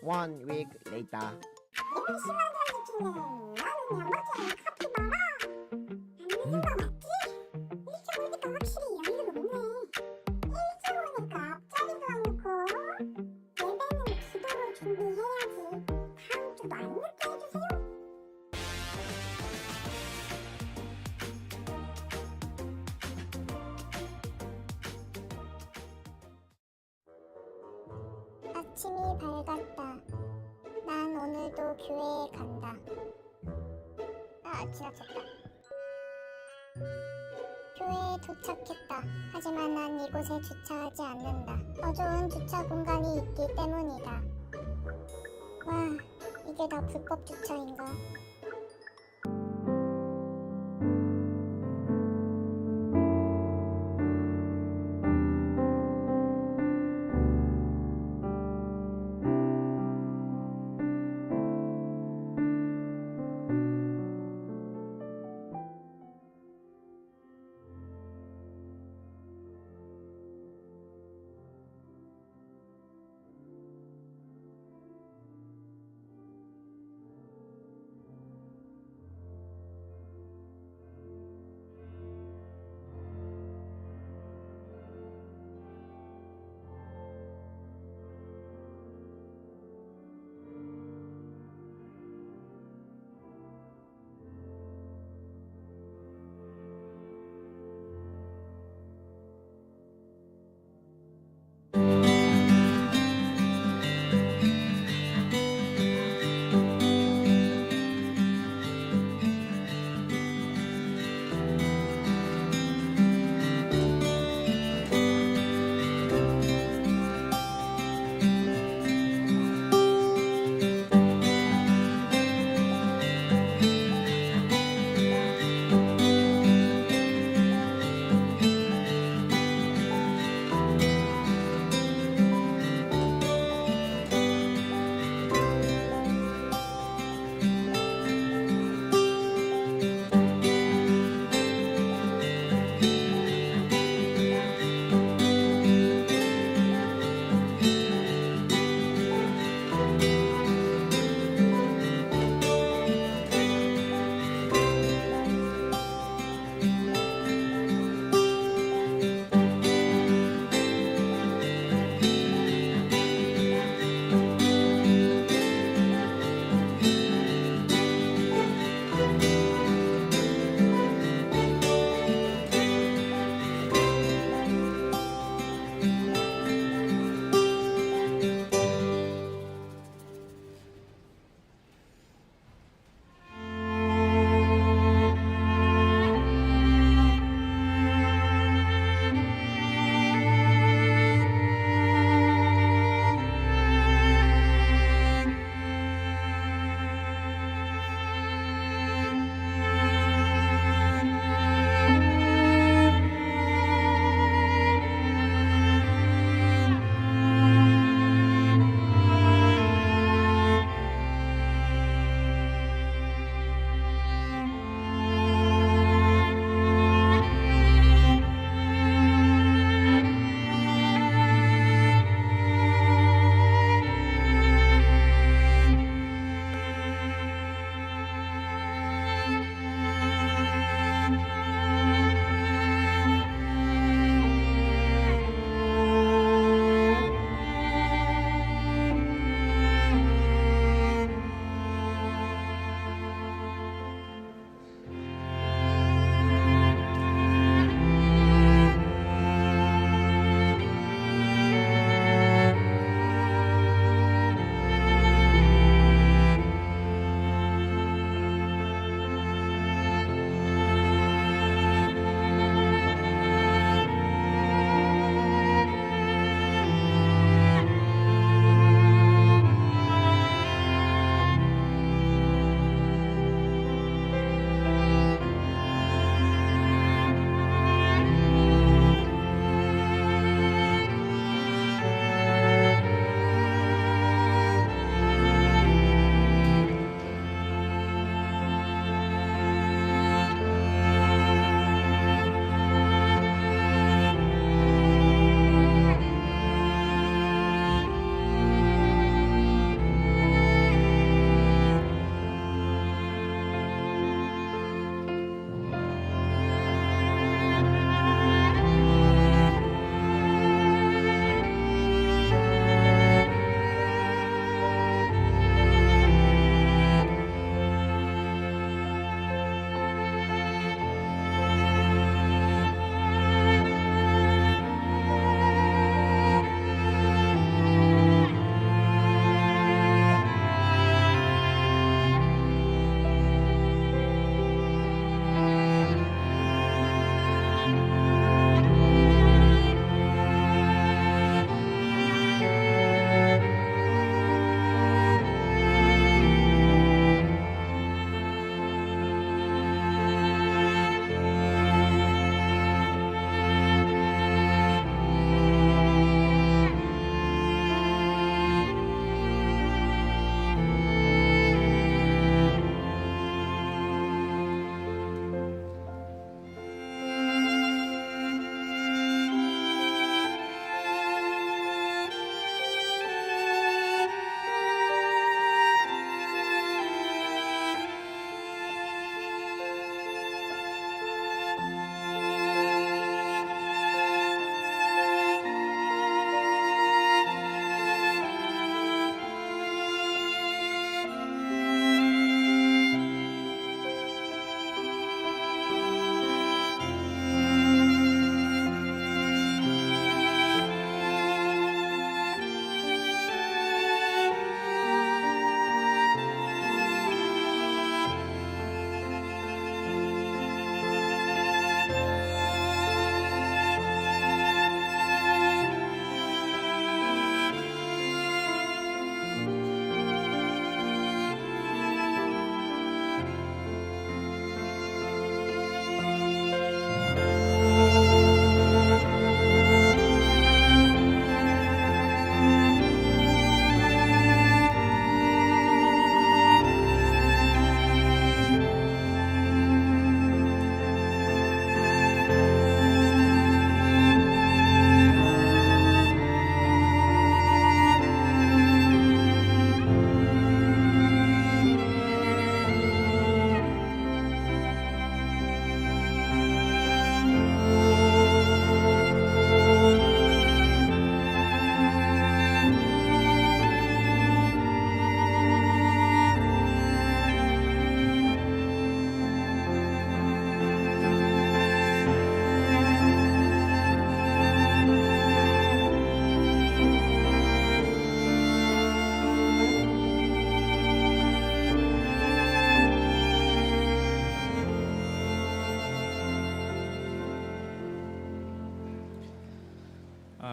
One week later. 아침이 밝았다. 난 오늘도 교회에 간다. 지나쳤다. 교회에 도착했다. 하지만 난 이곳에 주차하지 않는다. 더 좋은 주차 공간이 있기 때문이다. 와, 이게 다 불법 주차인가?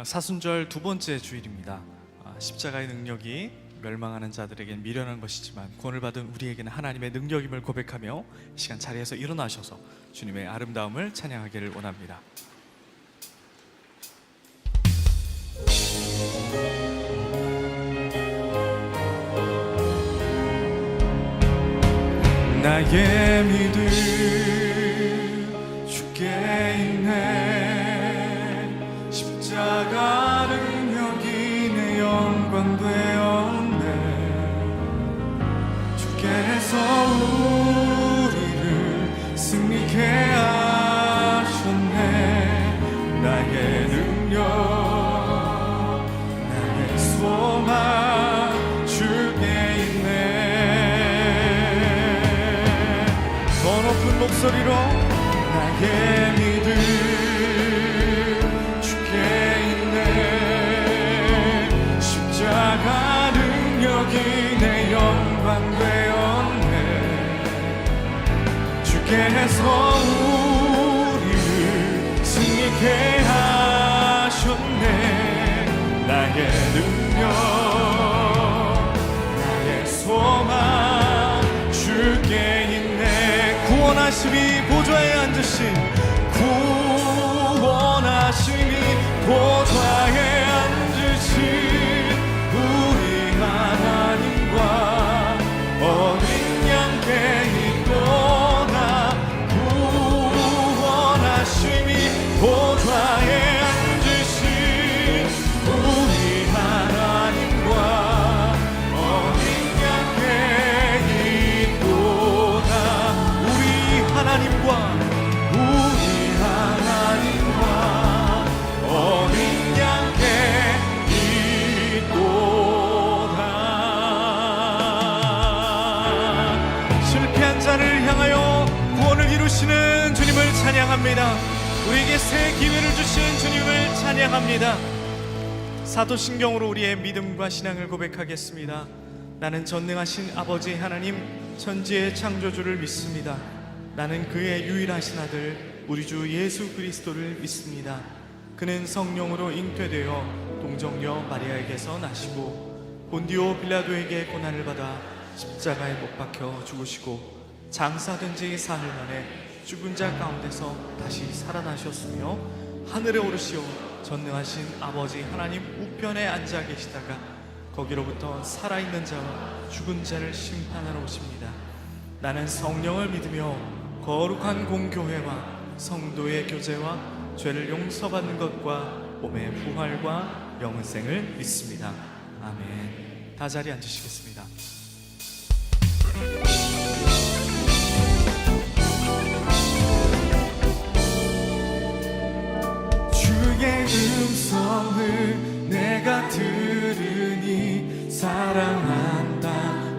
사순절 두 번째 주일입니다. 십자가의 능력이 멸망하는 자들에겐 미련한 것이지만 구원을 받은 우리에게는 하나님의 능력임을 고백하며 이 시간 자리에서 일어나셔서 주님의 아름다움을 찬양하기를 원합니다. 나의 믿음 주께 있네. 십자가 능력이 내 영광 되었네. 주께서 우리를 승리케 하셨네. 나의 능력 나의 소망 주께 있네. 더 높은 목소리로 나의 믿음 주께 있네. 십자가 능력이 내 영광 되었네. 주께서 우리를 승리케 하셨네. 나의 능력 나의 소망 주께 있네. 구원하심이 보좌에 앉으신 구원하심이 보좌에 앉으신 우리 하나님과 어린 양께 있도다. 구원하심이 보좌에 앉으신 우리 하나님과 어린 양께 있도다. 우리 하나님과 어린 양께 있도다. 실패한 자를 향하여 구원을 이루시는 주님을 찬양합니다. 우리에게 새 기회를 주신 주님을 찬양합니다. 사도신경으로 우리의 믿음과 신앙을 고백하겠습니다. 나는 전능하신 아버지 하나님 천지의 창조주를 믿습니다. 나는 그의 유일하신 아들 우리 주 예수 그리스도를 믿습니다. 그는 성령으로 잉태되어 동정녀 마리아에게서 나시고 본디오 빌라도에게 고난을 받아 십자가에 못 박혀 죽으시고 장사된 지 사흘 만에 죽은 자 가운데서 다시 살아나셨으며 하늘에 오르시어 전능하신 아버지 하나님 우편에 앉아 계시다가 거기로부터 살아있는 자와 죽은 자를 심판하러 오십니다. 나는 성령을 믿으며 거룩한 공교회와 성도의 교제와 죄를 용서받는 것과 몸의 부활과 영생을 믿습니다. 아멘. 다 자리에 앉으시겠습니다. 주의 음성을 내가 들으니 사랑한다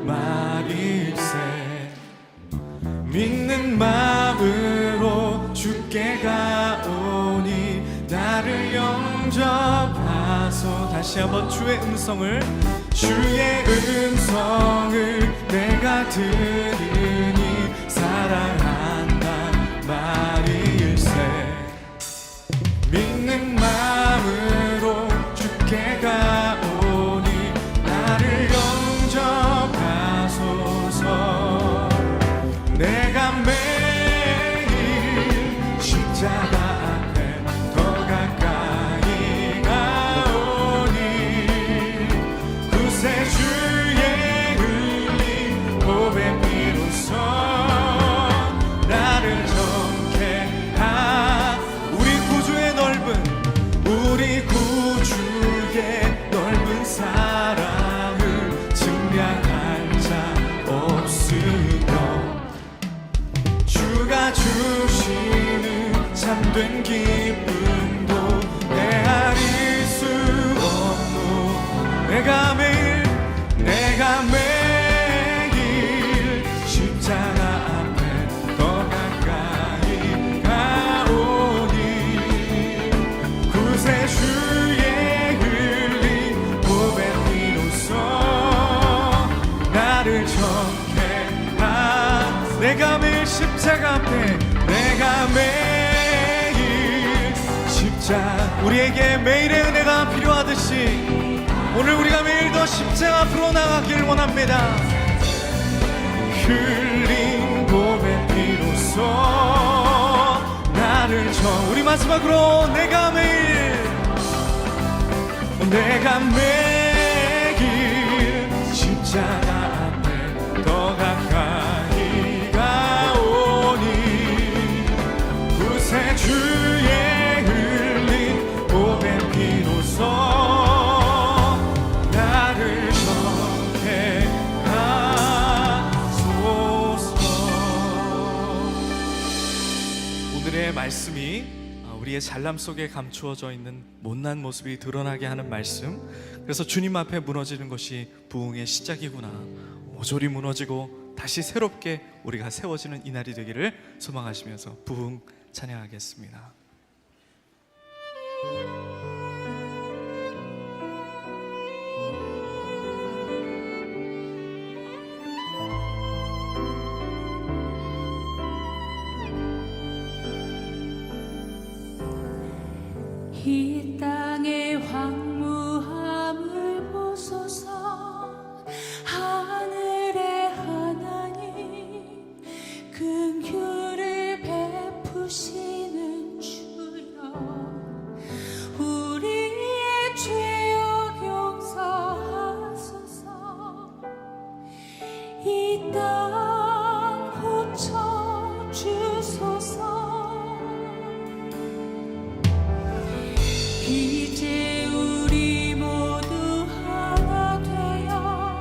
말일세. 믿는 마음으로 주께 가오니 나를 영접하소. 다시 한번 주의 음성을 내가 들으니 사랑한다 말일세. 믿는 마음으로 주께 가오니 나를 영접하소서. 내가 매일 십자가 앞에 더 가까이 가오니 그새 주의 흘린 보배 피로써 나를 정케 하. 우리 구주의 넓은 사랑을 증량할 자 없으며 주가 주시는 참된 기쁨도 헤아릴 수 없노. 내가 매일 십자가 앞에 더 가까이 가오니 그새 주의 흘린 보배 피로써 나를 정케 하. 내가 매일 십자가 앞에 내가 매일 십자가 우리에게 매일의 은혜가 필요하듯이 오늘 우리가 매일 더 십자가 앞으로 나가길 원합니다. 흘린 고백 비로소 나를 줘. 우리 마지막으로 내가 매일 십자가 앞에 더 가까이 가오니 구세주의 흘린 고백 비로소 나를 전해 가소서. 오늘의 말씀이 우리의 잘남 속에 감추어져 있는 못난 모습이 드러나게 하는 말씀. 그래서 주님 앞에 무너지는 것이 부흥의 시작이구나, 모조리 무너지고 다시 새롭게 우리가 세워지는 이날이 되기를 소망하시면서 부흥 찬양하겠습니다. 이 땅의 황무함을 보소서. 하늘의 하나님 긍휼을 베푸시는 주여, 우리의 죄악 용서하소서. 이 땅 고쳐 주소서. 이제 우리 모두 하나 되어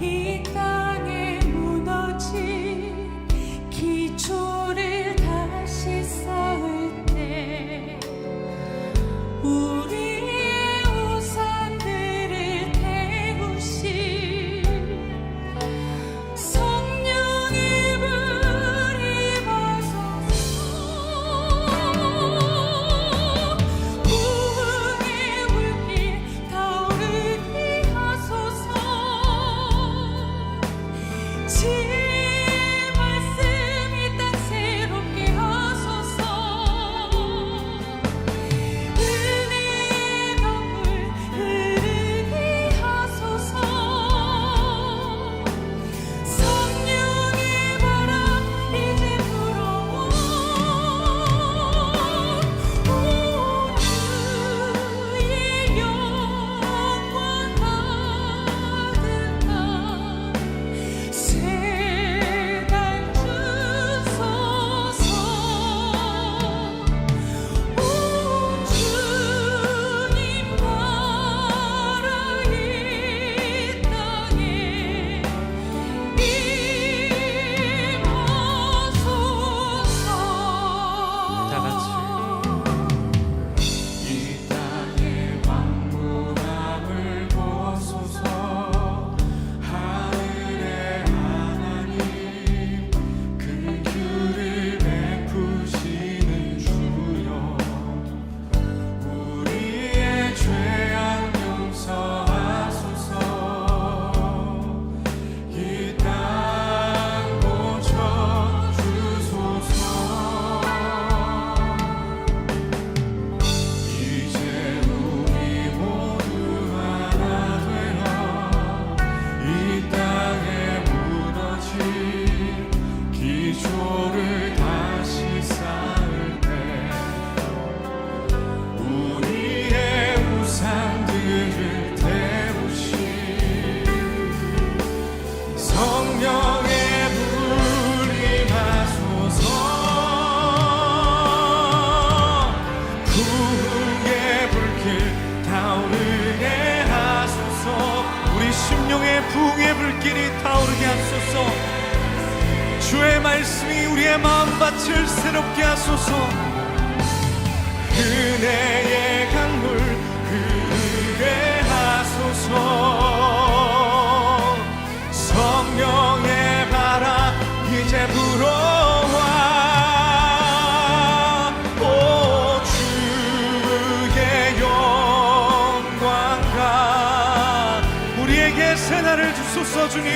이 땅에 무너진 기초를 다시 쌓을 때 우리의 우상들을 태우신 성령의 불이 임하소서. 부흥의 불길 타오르게 하소서. 주의 말씀 이 땅 새롭게 하소서. 은혜의 강물 흐르게 하소서. 성령의 바람 이제 불어와 주의 영광 가득한 세달 주소서. 주님 나라 이 땅에 다 같이. 임하소서. 이 땅의 황무함을 보소서. 하늘의 하나님 긍휼을 베푸시는 주여, 우리의 죄악 용서하소서. 이 땅 고쳐 주소서. 이제 우리 모두 하나 되어 이 땅에 무너진 기초를 다시 쌓을 때 우리의 우상들을 태우신 성령의 불 임하소서. 부흥의 불길 타오르게 하소서. 우리 심령의 부흥의 불길이 타오르게 하소서. 주의 말씀이 우리의 마음밭을 새롭게 하소서. 은혜의 강물 흐르게 하소서. 성령의 바람 이제 불어와 오 주의 영광과 우리에게 새날을 주소서. 주님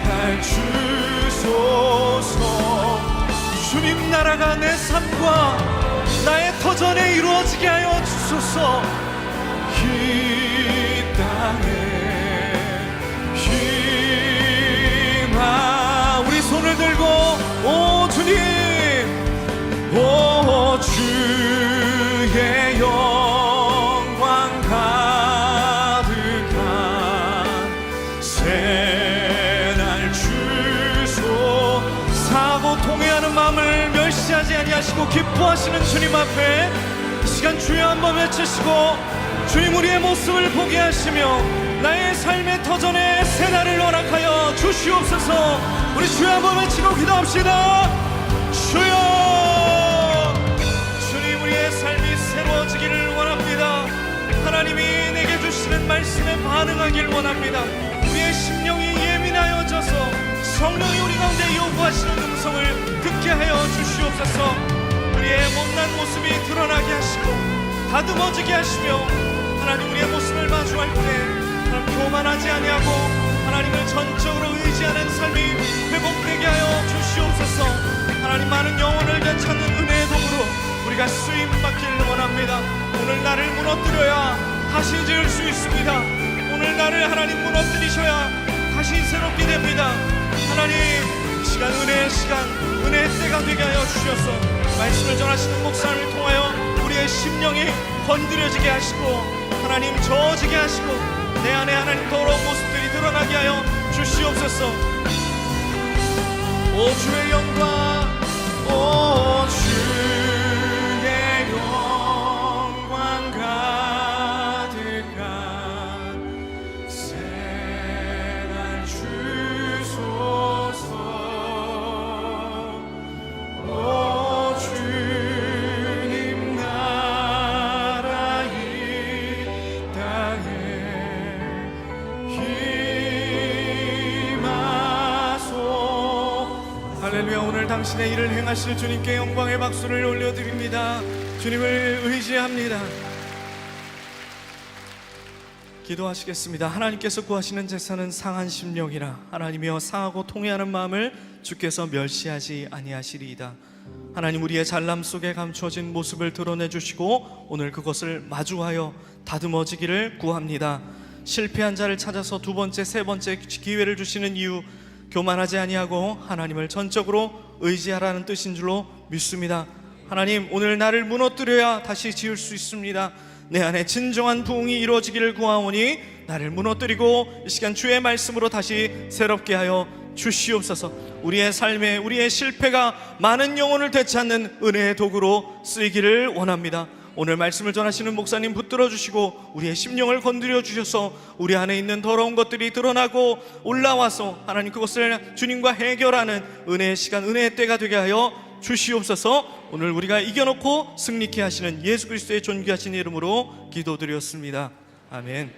날 주소서. 주님 나라가 내 삶과 나의 터전에 이루어지게 하여 주소서. 이 땅에 힘아 우리 손을 들고 오 주님 오 주의 영광 가득한 새날 주소. 사고 통회하는 마음을 멸시하지 아니하시고 기뻐하시는 주님 앞에 이 시간 주여 한번 외치시고 주님 우리의 모습을 보게 하시며 나의 삶의 터전에 새날을 허락하여 주시옵소서. 우리 주여 한번 외치고 기도합시다. 주여 주님 우리의 삶이 새로워지기를 원합니다. 하나님이 내게 주시는 말씀에 반응하길 원합니다. 우리의 심령이 예민하여져서 성령이 우리 가운데 요구하시는 음성을 듣게 하여 주시옵소서. 우리의 못난 모습이 드러나게 하시고 다듬어지게 하시며 하나님 우리의 모습을 마주할 때 하나님 교만하지 아니하고 하나님을 전적으로 의지하는 삶이 회복되게 하여 주시옵소서. 하나님 많은 영혼을 되찾는 은혜의 도구로 우리가 쓰임받기를 원합니다. 오늘 나를 무너뜨려야 다시 지을 수 있습니다. 오늘 나를 하나님 무너뜨리셔야 다시 새롭게 됩니다. 하나님 이 시간 은혜의 시간 은혜의 때가 되게 하여 주셔서 말씀을 전하시는 목사님을 통하여 우리의 심령이 건드려지게 하시고 하나님 저어지게 하시고 내 안에 하나님 더러운 모습들이 드러나게 하여 주시옵소서. 오 주의 영광 오 주의 영광 가득한 새날 주소서. 오 주님 나라 이 땅에 임하소. 할렐루야. 오늘 당신의 일을 행하실 주님께 영광의 박수를 올려드립니다. 주님을 의지합니다. 기도하시겠습니다. 하나님께서 구하시는 제사는 상한 심령이라. 하나님이여 상하고 통회하는 마음을 주께서 멸시하지 아니하시리이다. 하나님 우리의 잘남 속에 감추어진 모습을 드러내 주시고 오늘 그것을 마주하여 다듬어지기를 구합니다. 실패한 자를 찾아서 두 번째 세 번째 기회를 주시는 이유 교만하지 아니하고 하나님을 전적으로 의지하라는 뜻인 줄로 믿습니다. 하나님 오늘 나를 무너뜨려야 다시 지을 수 있습니다. 내 안에 진정한 부흥이 이루어지기를 구하오니 나를 무너뜨리고 이 시간 주의 말씀으로 다시 새롭게 하여 주시옵소서. 우리의 삶에 우리의 실패가 많은 영혼을 되찾는 은혜의 도구로 쓰이기를 원합니다. 오늘 말씀을 전하시는 목사님 붙들어 주시고 우리의 심령을 건드려 주셔서 우리 안에 있는 더러운 것들이 드러나고 올라와서 하나님 그것을 주님과 해결하는 은혜의 시간 은혜의 때가 되게 하여 주시옵소서. 오늘 우리가 이겨놓고 승리케 하시는 예수 그리스도의 존귀하신 이름으로 기도드렸습니다. 아멘.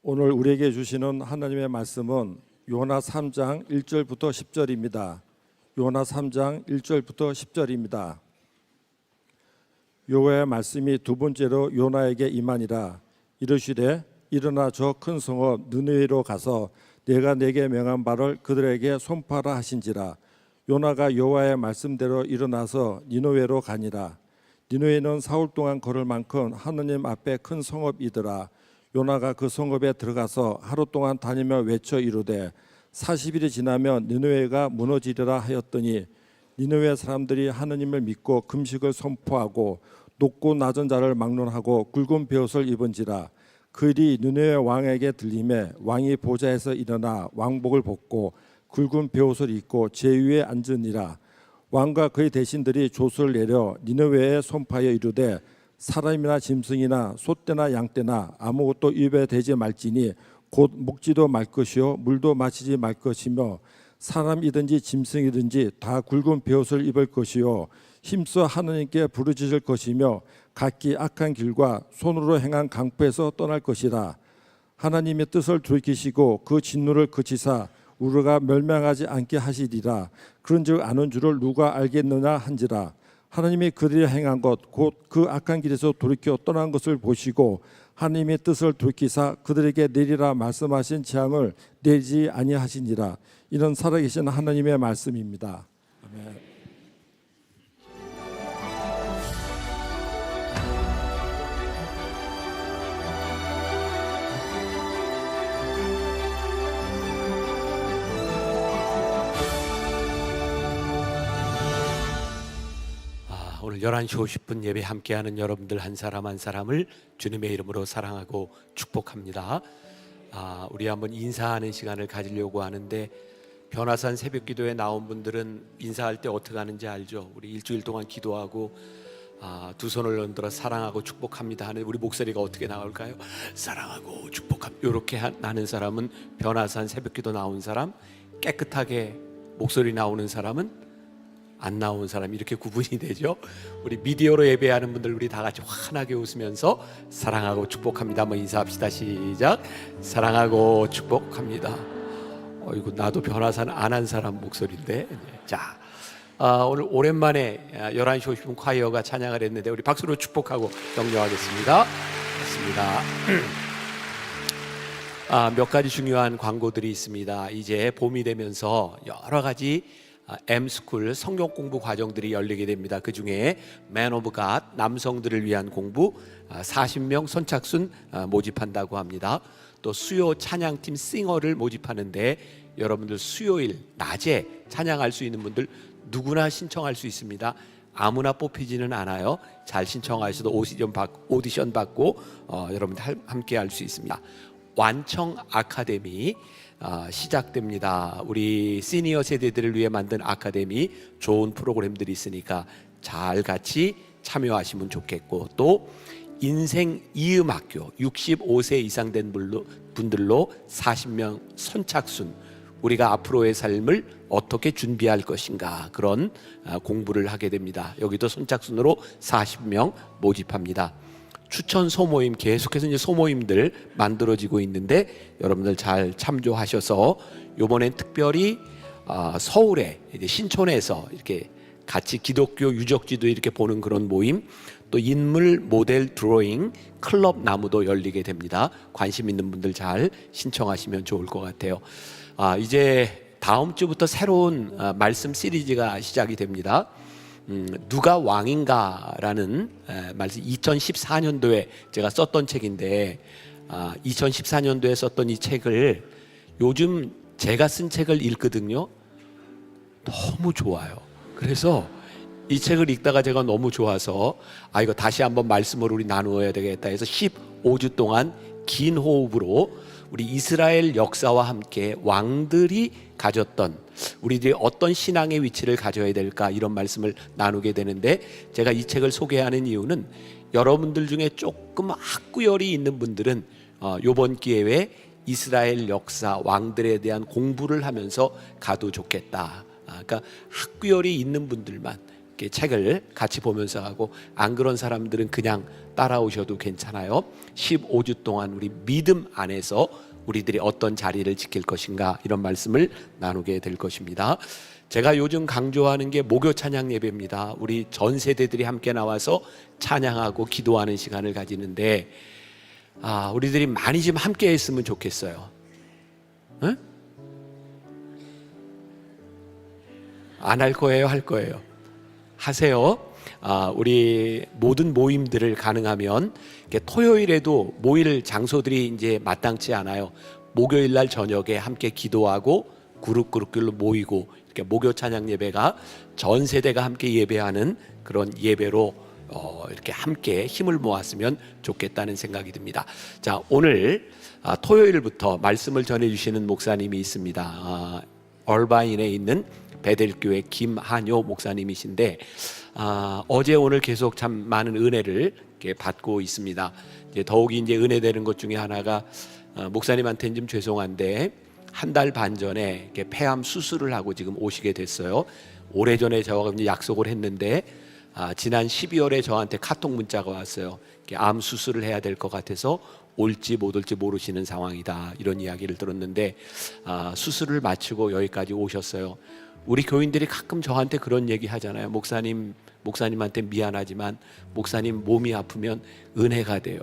오늘 우리에게 주시는 하나님의 말씀은 요나 3장 1절부터 10절입니다. 요나 3장 1절부터 10절입니다. 여호와의 말씀이 두 번째로 요나에게 임하니라. 이르시되 일어나 저 큰 성읍 느느웨로 가서 내가 내게 명한 바를 그들에게 선포하라 하신지라. 요나가 여호와의 말씀대로 일어나서 니느웨로 가니라. 니느웨는 사흘 동안 걸을 만큼 하느님 앞에 큰 성읍이더라. 요나가 그 성읍에 들어가서 하루 동안 다니며 외쳐 이르되 40일이 지나면 니느웨가 무너지리라 하였더니 니느웨 사람들이 하느님을 믿고 금식을 선포하고 높고 낮은 자를 막론하고 굵은 베옷을 입은지라. 그 일이 니느웨 왕에게 들림에 왕이 보좌에서 일어나 왕복을 벗고 굵은 베옷을 입고 제위에 앉으니라. 왕과 그의 대신들이 조서를 내려 니느웨에 선포하여 이르되 사람이나 짐승이나 소떼나 양떼나 아무것도 입에 대지 말지니 곧 먹지도 말 것이요 물도 마시지 말 것이며 사람이든지 짐승이든지 다 굵은 베옷을 입을 것이요 힘써 하느님께 부르짖을 것이며 각기 악한 길과 손으로 행한 강포에서 떠날 것이라. 하나님의 뜻을 돌이키시고 그 진노를 그치사 우리가 멸망하지 않게 하시리라. 그런즉 아는 줄을 누가 알겠느냐 한지라. 하나님이 그들이 행한 것 곧 그 악한 길에서 돌이켜 떠난 것을 보시고 하나님의 뜻을 돌이키사 그들에게 내리라 말씀하신 재앙을 내지 아니하시니라. 이는 살아계신 하나님의 말씀입니다. 아멘. 오늘 11시 50분 예배 함께하는 여러분들 한 사람 한 사람을 주님의 이름으로 사랑하고 축복합니다. 우리 한번 인사하는 시간을 가지려고 하는데 변화산 새벽기도에 나온 분들은 인사할 때 어떻게 하는지 알죠? 우리 일주일 동안 기도하고 두 손을 흔들어 사랑하고 축복합니다 하는 우리 목소리가 어떻게 나올까요? 사랑하고 축복합니다. 이렇게 하는 사람은 변화산 새벽기도 나온 사람, 깨끗하게 목소리 나오는 사람은 안 나온 사람, 이렇게 구분이 되죠. 우리 미디어로 예배하는 분들 우리 다 같이 환하게 웃으면서 사랑하고 축복합니다 한번 인사합시다. 시작. 사랑하고 축복합니다. 이거 나도 변화산 안 한 사람 목소리인데. 자, 오늘 오랜만에 11시 50분 콰이어가 찬양을 했는데 우리 박수로 축복하고 격려하겠습니다. 좋습니다. 몇 가지 중요한 광고들이 있습니다. 이제 봄이 되면서 여러 가지 M스쿨 성경 공부 과정들이 열리게 됩니다. 그 중에 Man of God 남성들을 위한 공부 40명 선착순 모집한다고 합니다. 또 수요 찬양팀 싱어를 모집하는데 여러분들 수요일 낮에 찬양할 수 있는 분들 누구나 신청할 수 있습니다. 아무나 뽑히지는 않아요. 잘 신청하셔도 오디션 받고 여러분들 함께 할 수 있습니다. 완청 아카데미 시작됩니다. 우리 시니어 세대들을 위해 만든 아카데미 좋은 프로그램들이 있으니까 잘 같이 참여하시면 좋겠고, 또 인생 이음학교 65세 이상 된 분들로 40명 선착순, 우리가 앞으로의 삶을 어떻게 준비할 것인가 그런 공부를 하게 됩니다. 여기도 선착순으로 40명 모집합니다. 추천 소모임 계속해서 이제 소모임들 만들어지고 있는데 여러분들 잘 참조하셔서 이번엔 특별히 서울에 이제 신촌에서 이렇게 같이 기독교 유적지도 이렇게 보는 그런 모임, 또 인물 모델 드로잉 클럽 나무도 열리게 됩니다. 관심 있는 분들 잘 신청하시면 좋을 것 같아요. 이제 다음 주부터 새로운 말씀 시리즈가 시작이 됩니다. 누가 왕인가라는 말씀, 2014년도에 제가 썼던 책인데 2014년도에 썼던 이 책을 요즘 제가 쓴 책을 읽거든요. 너무 좋아요. 그래서 이 책을 읽다가 제가 너무 좋아서 이거 다시 한번 말씀을 우리 나누어야 되겠다 해서 15주 동안 긴 호흡으로 우리 이스라엘 역사와 함께 왕들이 가졌던 우리들이 어떤 신앙의 위치를 가져야 될까, 이런 말씀을 나누게 되는데, 제가 이 책을 소개하는 이유는 여러분들 중에 조금 학구열이 있는 분들은 이번 기회에 이스라엘 역사 왕들에 대한 공부를 하면서 가도 좋겠다. 그러니까 학구열이 있는 분들만 이렇게 책을 같이 보면서 하고, 안 그런 사람들은 그냥 따라오셔도 괜찮아요. 15주 동안 우리 믿음 안에서 우리들이 어떤 자리를 지킬 것인가, 이런 말씀을 나누게 될 것입니다. 제가 요즘 강조하는 게 목요 찬양 예배입니다. 우리 전 세대들이 함께 나와서 찬양하고 기도하는 시간을 가지는데, 우리들이 많이 좀 함께 했으면 좋겠어요. 응? 안 할 거예요? 할 거예요? 하세요. 우리 모든 모임들을 가능하면 토요일에도 모일 장소들이 이제 마땅치 않아요. 목요일 날 저녁에 함께 기도하고 그룹들로 모이고, 이렇게 목요 찬양 예배가 전 세대가 함께 예배하는 그런 예배로 이렇게 함께 힘을 모았으면 좋겠다는 생각이 듭니다. 자, 오늘 토요일부터 말씀을 전해주시는 목사님이 있습니다. 얼바인에 있는 베델교회 김한효 목사님이신데, 어제 오늘 계속 참 많은 은혜를 이렇게 받고 있습니다. 더욱이 이제 은혜되는 것 중에 하나가, 목사님한테는 좀 죄송한데 한 달 반 전에 이렇게 폐암 수술을 하고 지금 오시게 됐어요. 오래전에 저와 이제 약속을 했는데, 지난 12월에 저한테 카톡 문자가 왔어요. 암 수술을 해야 될 것 같아서 올지 못 올지 모르시는 상황이다, 이런 이야기를 들었는데, 수술을 마치고 여기까지 오셨어요. 우리 교인들이 가끔 저한테 그런 얘기 하잖아요. 목사님한테 미안하지만 목사님 몸이 아프면 은혜가 돼요.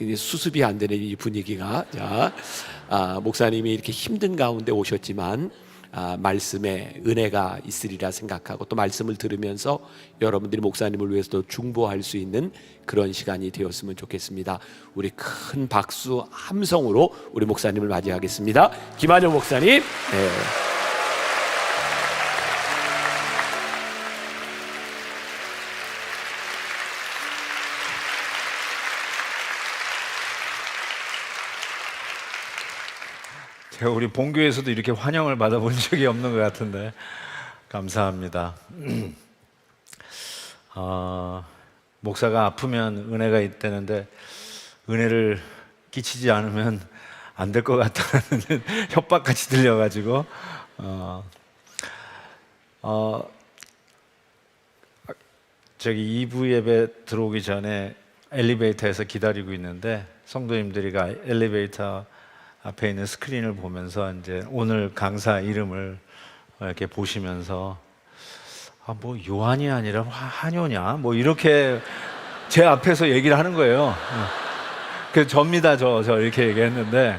이제 수습이 안 되는 이 분위기가. 자, 목사님이 이렇게 힘든 가운데 오셨지만 말씀에 은혜가 있으리라 생각하고, 또 말씀을 들으면서 여러분들이 목사님을 위해서도 중보할 수 있는 그런 시간이 되었으면 좋겠습니다. 우리 큰 박수 함성으로 우리 목사님을 맞이하겠습니다. 김한효 목사님. 네. 제가 우리 본교에서도 이렇게 환영을 받아본 적이 없는 것 같은데 감사합니다. 목사가 아프면 은혜가 있다는데, 은혜를 끼치지 않으면 안 될 것 같다는 협박같이 들려가지고, 저기 2부 예배 들어오기 전에 엘리베이터에서 기다리고 있는데, 성도님들이가 엘리베이터 앞에 있는 스크린을 보면서 이제 오늘 강사 이름을 이렇게 보시면서, 뭐 요한이 아니라 한효냐, 뭐 이렇게 제 앞에서 얘기를 하는 거예요. 그래서 접니다, 저 이렇게 얘기했는데,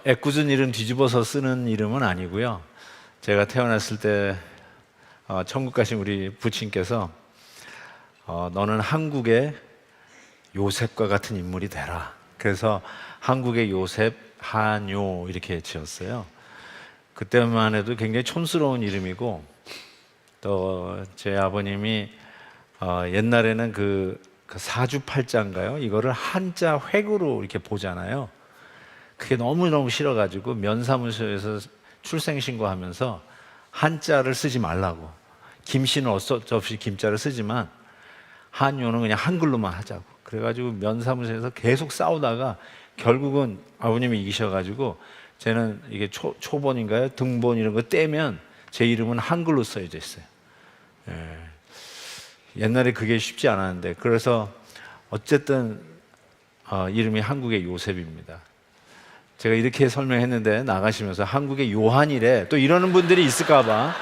애꿎은 이름 뒤집어서 쓰는 이름은 아니고요. 제가 태어났을 때 천국 가신 우리 부친께서 너는 한국의 요셉과 같은 인물이 되라, 그래서 한국의 요셉 한효 이렇게 지었어요. 그때만 해도 굉장히 촌스러운 이름이고, 또 제 아버님이 옛날에는 그 사주팔자인가요? 이거를 한자 획으로 이렇게 보잖아요. 그게 너무너무 싫어가지고 면사무소에서 출생신고하면서 한자를 쓰지 말라고. 김씨는 어쩔 수 없이 김자를 쓰지만 한효는 그냥 한글로만 하자고. 그래가지고 면사무소에서 계속 싸우다가 결국은 아버님이 이기셔가지고, 쟤는 이게 초본인가요? 등본 이런 거 떼면 제 이름은 한글로 써져 있어요. 옛날에 그게 쉽지 않았는데, 그래서 어쨌든 이름이 한국의 요셉입니다. 제가 이렇게 설명했는데 나가시면서 한국의 요한이래, 또 이러는 분들이 있을까봐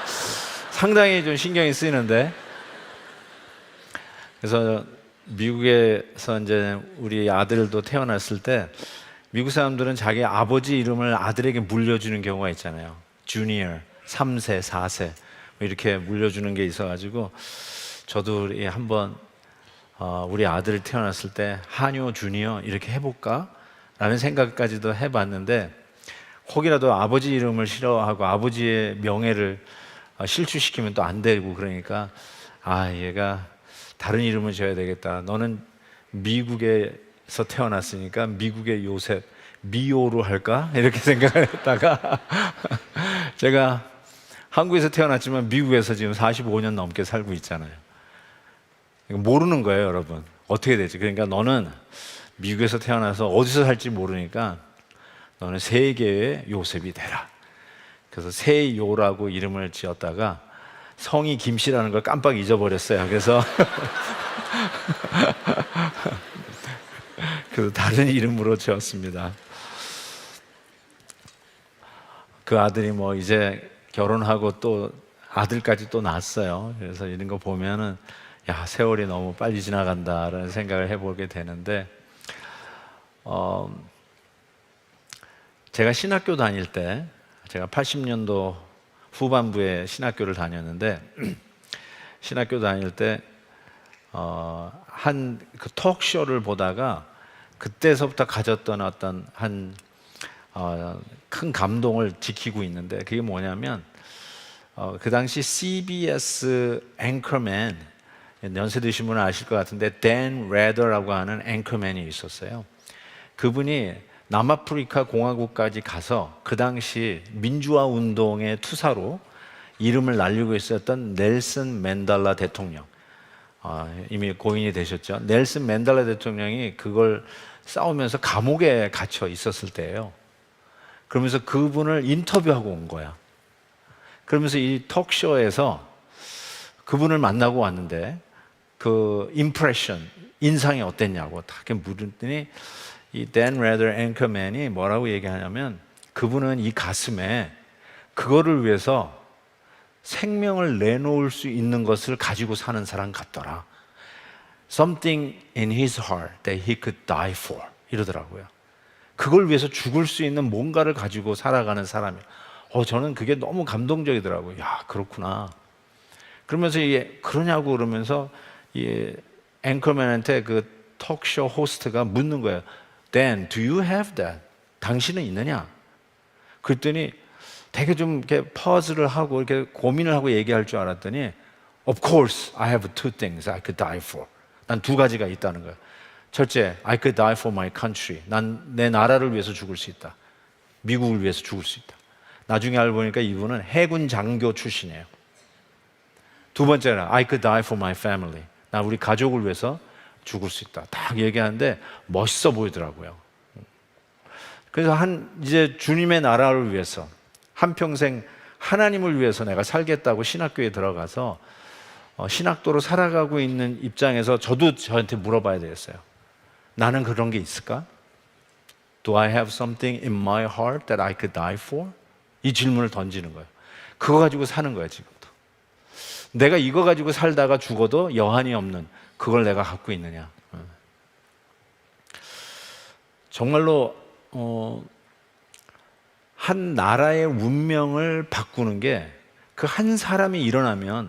상당히 좀 신경이 쓰이는데, 그래서 미국에서 이제 우리 아들도 태어났을 때 미국 사람들은 자기 아버지 이름을 아들에게 물려주는 경우가 있잖아요. 주니어, 3세, 4세 이렇게 물려주는 게 있어가지고, 저도 한번 우리 아들이 태어났을 때 한효 주니어 이렇게 해볼까? 라는 생각까지도 해봤는데, 혹이라도 아버지 이름을 싫어하고 아버지의 명예를 실추시키면 또 안 되고, 그러니까 얘가 다른 이름을 지어야 되겠다. 너는 미국에서 태어났으니까 미국의 요셉, 미오로 할까? 이렇게 생각을 했다가 제가 한국에서 태어났지만 미국에서 지금 45년 넘게 살고 있잖아요. 모르는 거예요, 여러분. 어떻게 되지? 그러니까 너는 미국에서 태어나서 어디서 살지 모르니까 너는 세계의 요셉이 되라. 그래서 세요라고 이름을 지었다가 성이 김씨라는 걸 깜빡 잊어버렸어요. 그래서 그래서 다른 이름으로 지었습니다. 그 아들이 뭐 이제 결혼하고 또 아들까지 또 낳았어요. 그래서 이런 거 보면은 야, 세월이 너무 빨리 지나간다라는 생각을 해보게 되는데, 제가 신학교 다닐 때, 제가 80년도 후반부에 신학교를 다녔는데, 신학교 다닐 때 한 그 톡쇼를 보다가 그때서부터 가졌던 어떤 큰 감동을 지키고 있는데, 그게 뭐냐면 그 당시 CBS 앵커맨, 연세 드신 분은 아실 것 같은데 댄 레더라고 하는 앵커맨이 있었어요. 그분이 남아프리카 공화국까지 가서 그 당시 민주화 운동의 투사로 이름을 날리고 있었던 넬슨 맨델라 대통령, 이미 고인이 되셨죠. 넬슨 맨델라 대통령이 그걸 싸우면서 감옥에 갇혀 있었을 때예요. 그러면서 그분을 인터뷰하고 온 거야. 그러면서 이 톡쇼에서 그분을 만나고 왔는데 그 임프레션, 인상이 어땠냐고 딱 물었더니 이 댄 레더 앵커맨이 뭐라고 얘기하냐면, 그분은 이 가슴에 그거를 위해서 생명을 내놓을 수 있는 것을 가지고 사는 사람 같더라. Something in his heart that he could die for, 이러더라고요. 그걸 위해서 죽을 수 있는 뭔가를 가지고 살아가는 사람이에요. 저는 그게 너무 감동적이더라고요. 야, 그렇구나. 그러면서 이게 그러냐고 그러면서 이 앵커맨한테 그 톡쇼 호스트가 묻는 거예요. Dan, do you have that? 당신은 있느냐? 그랬더니 되게 좀 이렇게 퍼즐을 하고 이렇게 고민을 하고 얘기할 줄 알았더니 Of course, I have two things I could die for. 난 두 가지가 있다는 거예요. 첫째, I could die for my country. 난 내 나라를 위해서 죽을 수 있다. 미국을 위해서 죽을 수 있다. 나중에 알고 보니까 이분은 해군 장교 출신이에요. 두 번째는 I could die for my family. 나 우리 가족을 위해서 죽을 수 있다. 딱 얘기하는데 멋있어 보이더라고요. 그래서 이제 주님의 나라를 위해서 한평생 하나님을 위해서 내가 살겠다고 신학교에 들어가서 신학도로 살아가고 있는 입장에서 저도 저한테 물어봐야 되겠어요. 나는 그런 게 있을까? Do I have something in my heart that I could die for? 이 질문을 던지는 거예요. 그거 가지고 사는 거예요, 지금도. 내가 이거 가지고 살다가 죽어도 여한이 없는 그걸 내가 갖고 있느냐. 정말로 한 나라의 운명을 바꾸는 게 그 한 사람이 일어나면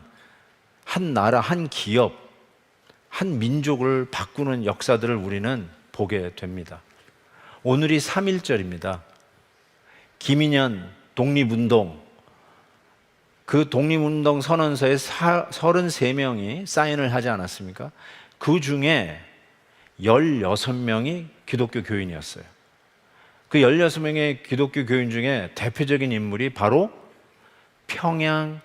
한 나라, 한 기업, 한 민족을 바꾸는 역사들을 우리는 보게 됩니다. 오늘이 3.1절입니다. 김인현 독립운동, 그 독립운동 선언서에 33명이 사인을 하지 않았습니까? 그 중에 16명이 기독교 교인이었어요. 그 16명의 기독교 교인 중에 대표적인 인물이 바로 평양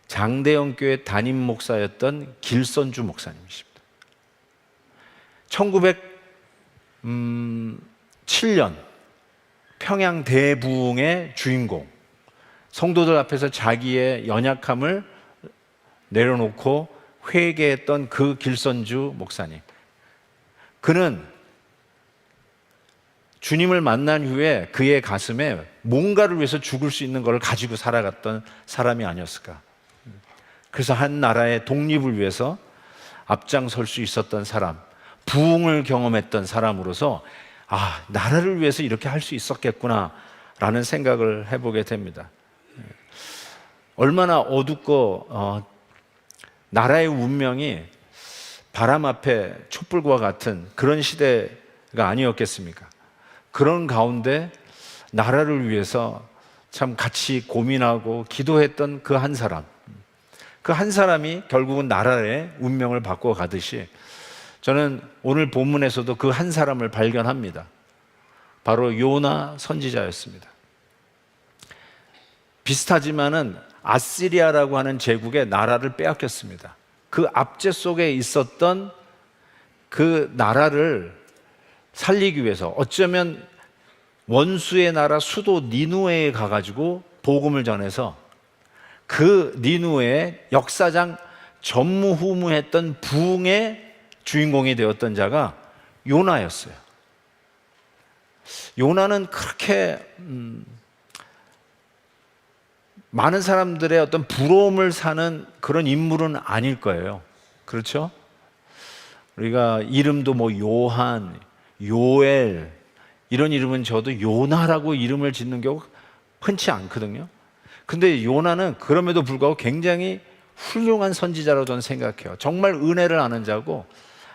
장대영교회 담임 목사였던 길선주 목사님이십니다. 1907년 평양 대부흥의 주인공, 성도들 앞에서 자기의 연약함을 내려놓고 회개했던 그 길선주 목사님, 그는 주님을 만난 후에 그의 가슴에 뭔가를 위해서 죽을 수 있는 것을 가지고 살아갔던 사람이 아니었을까. 그래서 한 나라의 독립을 위해서 앞장설 수 있었던 사람, 부흥을 경험했던 사람으로서 나라를 위해서 이렇게 할 수 있었겠구나 라는 생각을 해보게 됩니다. 얼마나 어둡고 나라의 운명이 바람 앞에 촛불과 같은 그런 시대가 아니었겠습니까? 그런 가운데 나라를 위해서 참 같이 고민하고 기도했던 그 한 사람, 그 한 사람이 결국은 나라의 운명을 바꿔가듯이 저는 오늘 본문에서도 그 한 사람을 발견합니다. 바로 요나 선지자였습니다. 비슷하지만은 아시리아라고 하는 제국의 나라를 빼앗겼습니다. 그 압제 속에 있었던 그 나라를 살리기 위해서 어쩌면 원수의 나라 수도 니누에에 가가지고 복음을 전해서 그 니누의 역사상 전무후무했던 부흥의 주인공이 되었던 자가 요나였어요. 요나는 그렇게 많은 사람들의 어떤 부러움을 사는 그런 인물은 아닐 거예요. 그렇죠? 우리가 이름도 뭐 요한, 요엘 이런 이름은 저도 요나라고 이름을 짓는 경우 흔치 않거든요. 근데 요나는 그럼에도 불구하고 굉장히 훌륭한 선지자라고 저는 생각해요. 정말 은혜를 아는 자고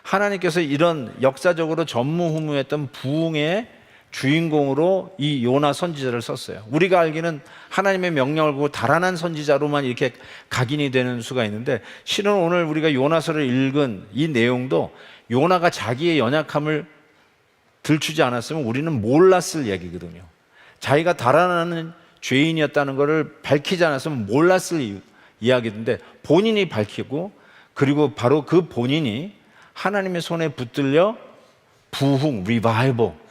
하나님께서 이런 역사적으로 전무후무했던 부흥의 주인공으로 이 요나 선지자를 썼어요. 우리가 알기는 하나님의 명령을 보고 달아난 선지자로만 이렇게 각인이 되는 수가 있는데, 실은 오늘 우리가 요나서를 읽은 이 내용도 요나가 자기의 연약함을 들추지 않았으면 우리는 몰랐을 얘기거든요. 자기가 달아나는 죄인이었다는 것을 밝히지 않았으면 몰랐을 이야기인데, 본인이 밝히고, 그리고 바로 그 본인이 하나님의 손에 붙들려 부흥, 리바이벌.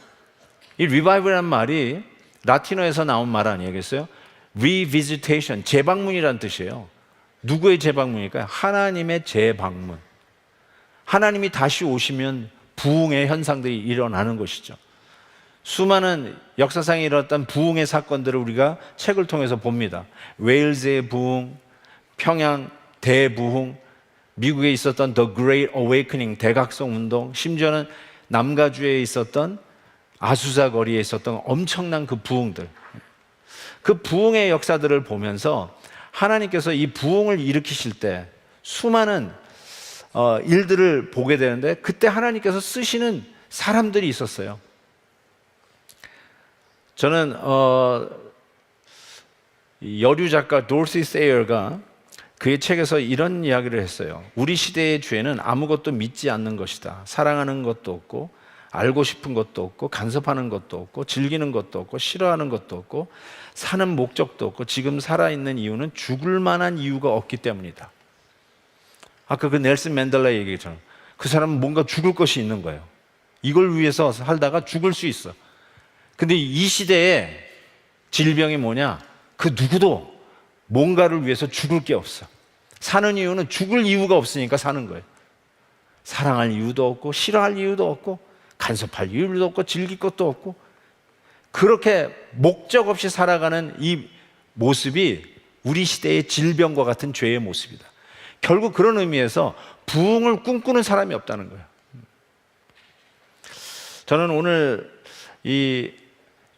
이 리바이벌이라는 말이 라틴어에서 나온 말 아니겠어요? revisitation, 재방문이라는 뜻이에요. 누구의 재방문일까요? 하나님의 재방문. 하나님이 다시 오시면 부흥의 현상들이 일어나는 것이죠. 수많은 역사상에 일어났던 부흥의 사건들을 우리가 책을 통해서 봅니다. 웨일즈의 부흥, 평양 대부흥, 미국에 있었던 The Great Awakening, 대각성 운동, 심지어는 남가주에 있었던 아수사 거리에 있었던 엄청난 그 부흥들, 그 부흥의 역사들을 보면서 하나님께서 이 부흥을 일으키실 때 수많은 일들을 보게 되는데, 그때 하나님께서 쓰시는 사람들이 있었어요. 저는 여류 작가 도르시 세이어가 그의 책에서 이런 이야기를 했어요. 우리 시대의 죄는 아무것도 믿지 않는 것이다. 사랑하는 것도 없고, 알고 싶은 것도 없고, 간섭하는 것도 없고, 즐기는 것도 없고, 싫어하는 것도 없고, 사는 목적도 없고, 지금 살아있는 이유는 죽을 만한 이유가 없기 때문이다. 아까 그 넬슨 맨델라 얘기했잖아요. 그 사람은 뭔가 죽을 것이 있는 거예요. 이걸 위해서 살다가 죽을 수 있어. 근데 이 시대에 질병이 뭐냐? 그 누구도 뭔가를 위해서 죽을 게 없어. 사는 이유는 죽을 이유가 없으니까 사는 거예요. 사랑할 이유도 없고, 싫어할 이유도 없고, 간섭할 이유도 없고, 즐길 것도 없고, 그렇게 목적 없이 살아가는 이 모습이 우리 시대의 질병과 같은 죄의 모습이다. 결국 그런 의미에서 부흥을 꿈꾸는 사람이 없다는 거예요. 저는 오늘 이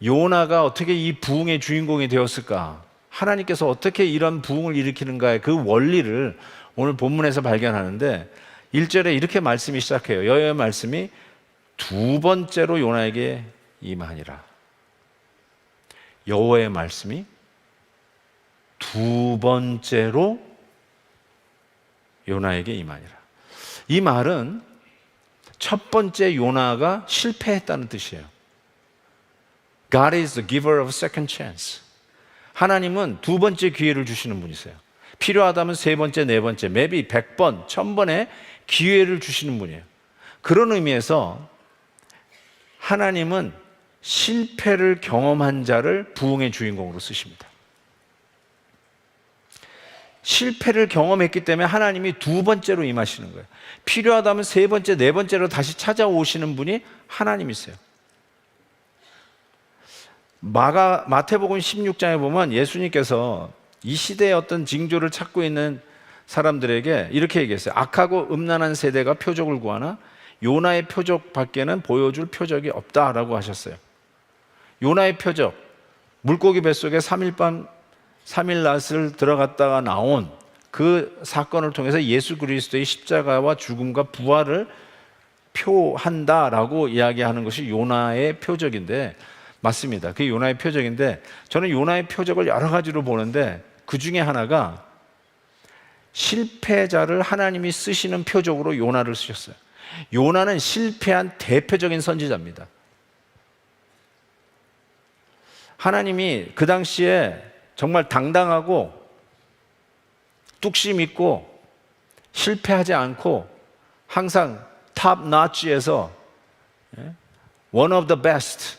요나가 어떻게 이 부흥의 주인공이 되었을까, 하나님께서 어떻게 이런 부흥을 일으키는가의 그 원리를 오늘 본문에서 발견하는데, 1절에 이렇게 말씀이 시작해요. 여호와의 말씀이 두 번째로 요나에게 임하니라. 여호와의 말씀이 두 번째로 요나에게 임하니라. 이 말은 첫 번째 요나가 실패했다는 뜻이에요. God is the giver of second chance. 하나님은 두 번째 기회를 주시는 분이세요. 필요하다면 세 번째, 네 번째, maybe 100번, 1000번의 기회를 주시는 분이에요. 그런 의미에서 하나님은 실패를 경험한 자를 부흥의 주인공으로 쓰십니다. 실패를 경험했기 때문에 하나님이 두 번째로 임하시는 거예요. 필요하다면 세 번째, 네 번째로 다시 찾아오시는 분이 하나님이세요. 마태복음 16장에 보면 예수님께서 이 시대의 어떤 징조를 찾고 있는 사람들에게 이렇게 얘기했어요. 악하고 음란한 세대가 표적을 구하나 요나의 표적 밖에는 보여줄 표적이 없다라고 하셨어요. 요나의 표적, 물고기 뱃속에 3일 밤 3일 낮을 들어갔다가 나온 그 사건을 통해서 예수 그리스도의 십자가와 죽음과 부활을 표한다라고 이야기하는 것이 요나의 표적인데, 맞습니다. 그게 요나의 표적인데, 저는 요나의 표적을 여러 가지로 보는데 그 중에 하나가 실패자를 하나님이 쓰시는 표적으로 요나를 쓰셨어요. 요나는 실패한 대표적인 선지자입니다. 하나님이 그 당시에 정말 당당하고 뚝심 있고 실패하지 않고 항상 탑 나치에서 one of the best,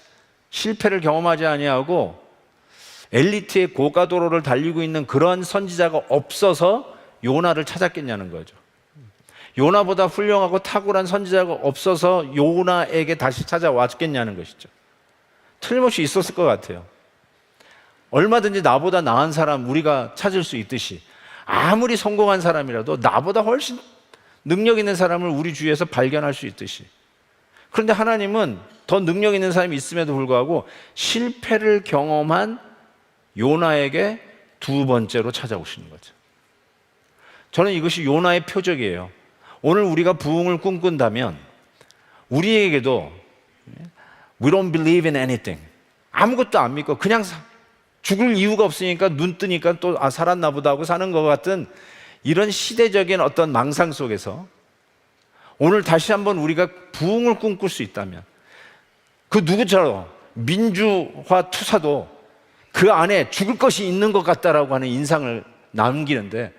실패를 경험하지 아니하고 엘리트의 고가도로를 달리고 있는 그런 선지자가 없어서 요나를 찾았겠냐는 거죠. 요나보다 훌륭하고 탁월한 선지자가 없어서 요나에게 다시 찾아왔겠냐는 것이죠. 틀림없이 있었을 것 같아요. 얼마든지 나보다 나은 사람 우리가 찾을 수 있듯이 아무리 성공한 사람이라도 나보다 훨씬 능력 있는 사람을 우리 주위에서 발견할 수 있듯이. 그런데 하나님은 더 능력 있는 사람이 있음에도 불구하고 실패를 경험한 요나에게 두 번째로 찾아오시는 거죠. 저는 이것이 요나의 표적이에요. 오늘 우리가 부흥을 꿈꾼다면 우리에게도 We don't believe in anything. 아무것도 안 믿고 그냥 죽을 이유가 없으니까 눈 뜨니까 또 살았나 보다 하고 사는 것 같은 이런 시대적인 어떤 망상 속에서 오늘 다시 한번 우리가 부흥을 꿈꿀 수 있다면 그 누구처럼 민주화 투사도 그 안에 죽을 것이 있는 것 같다라고 하는 인상을 남기는데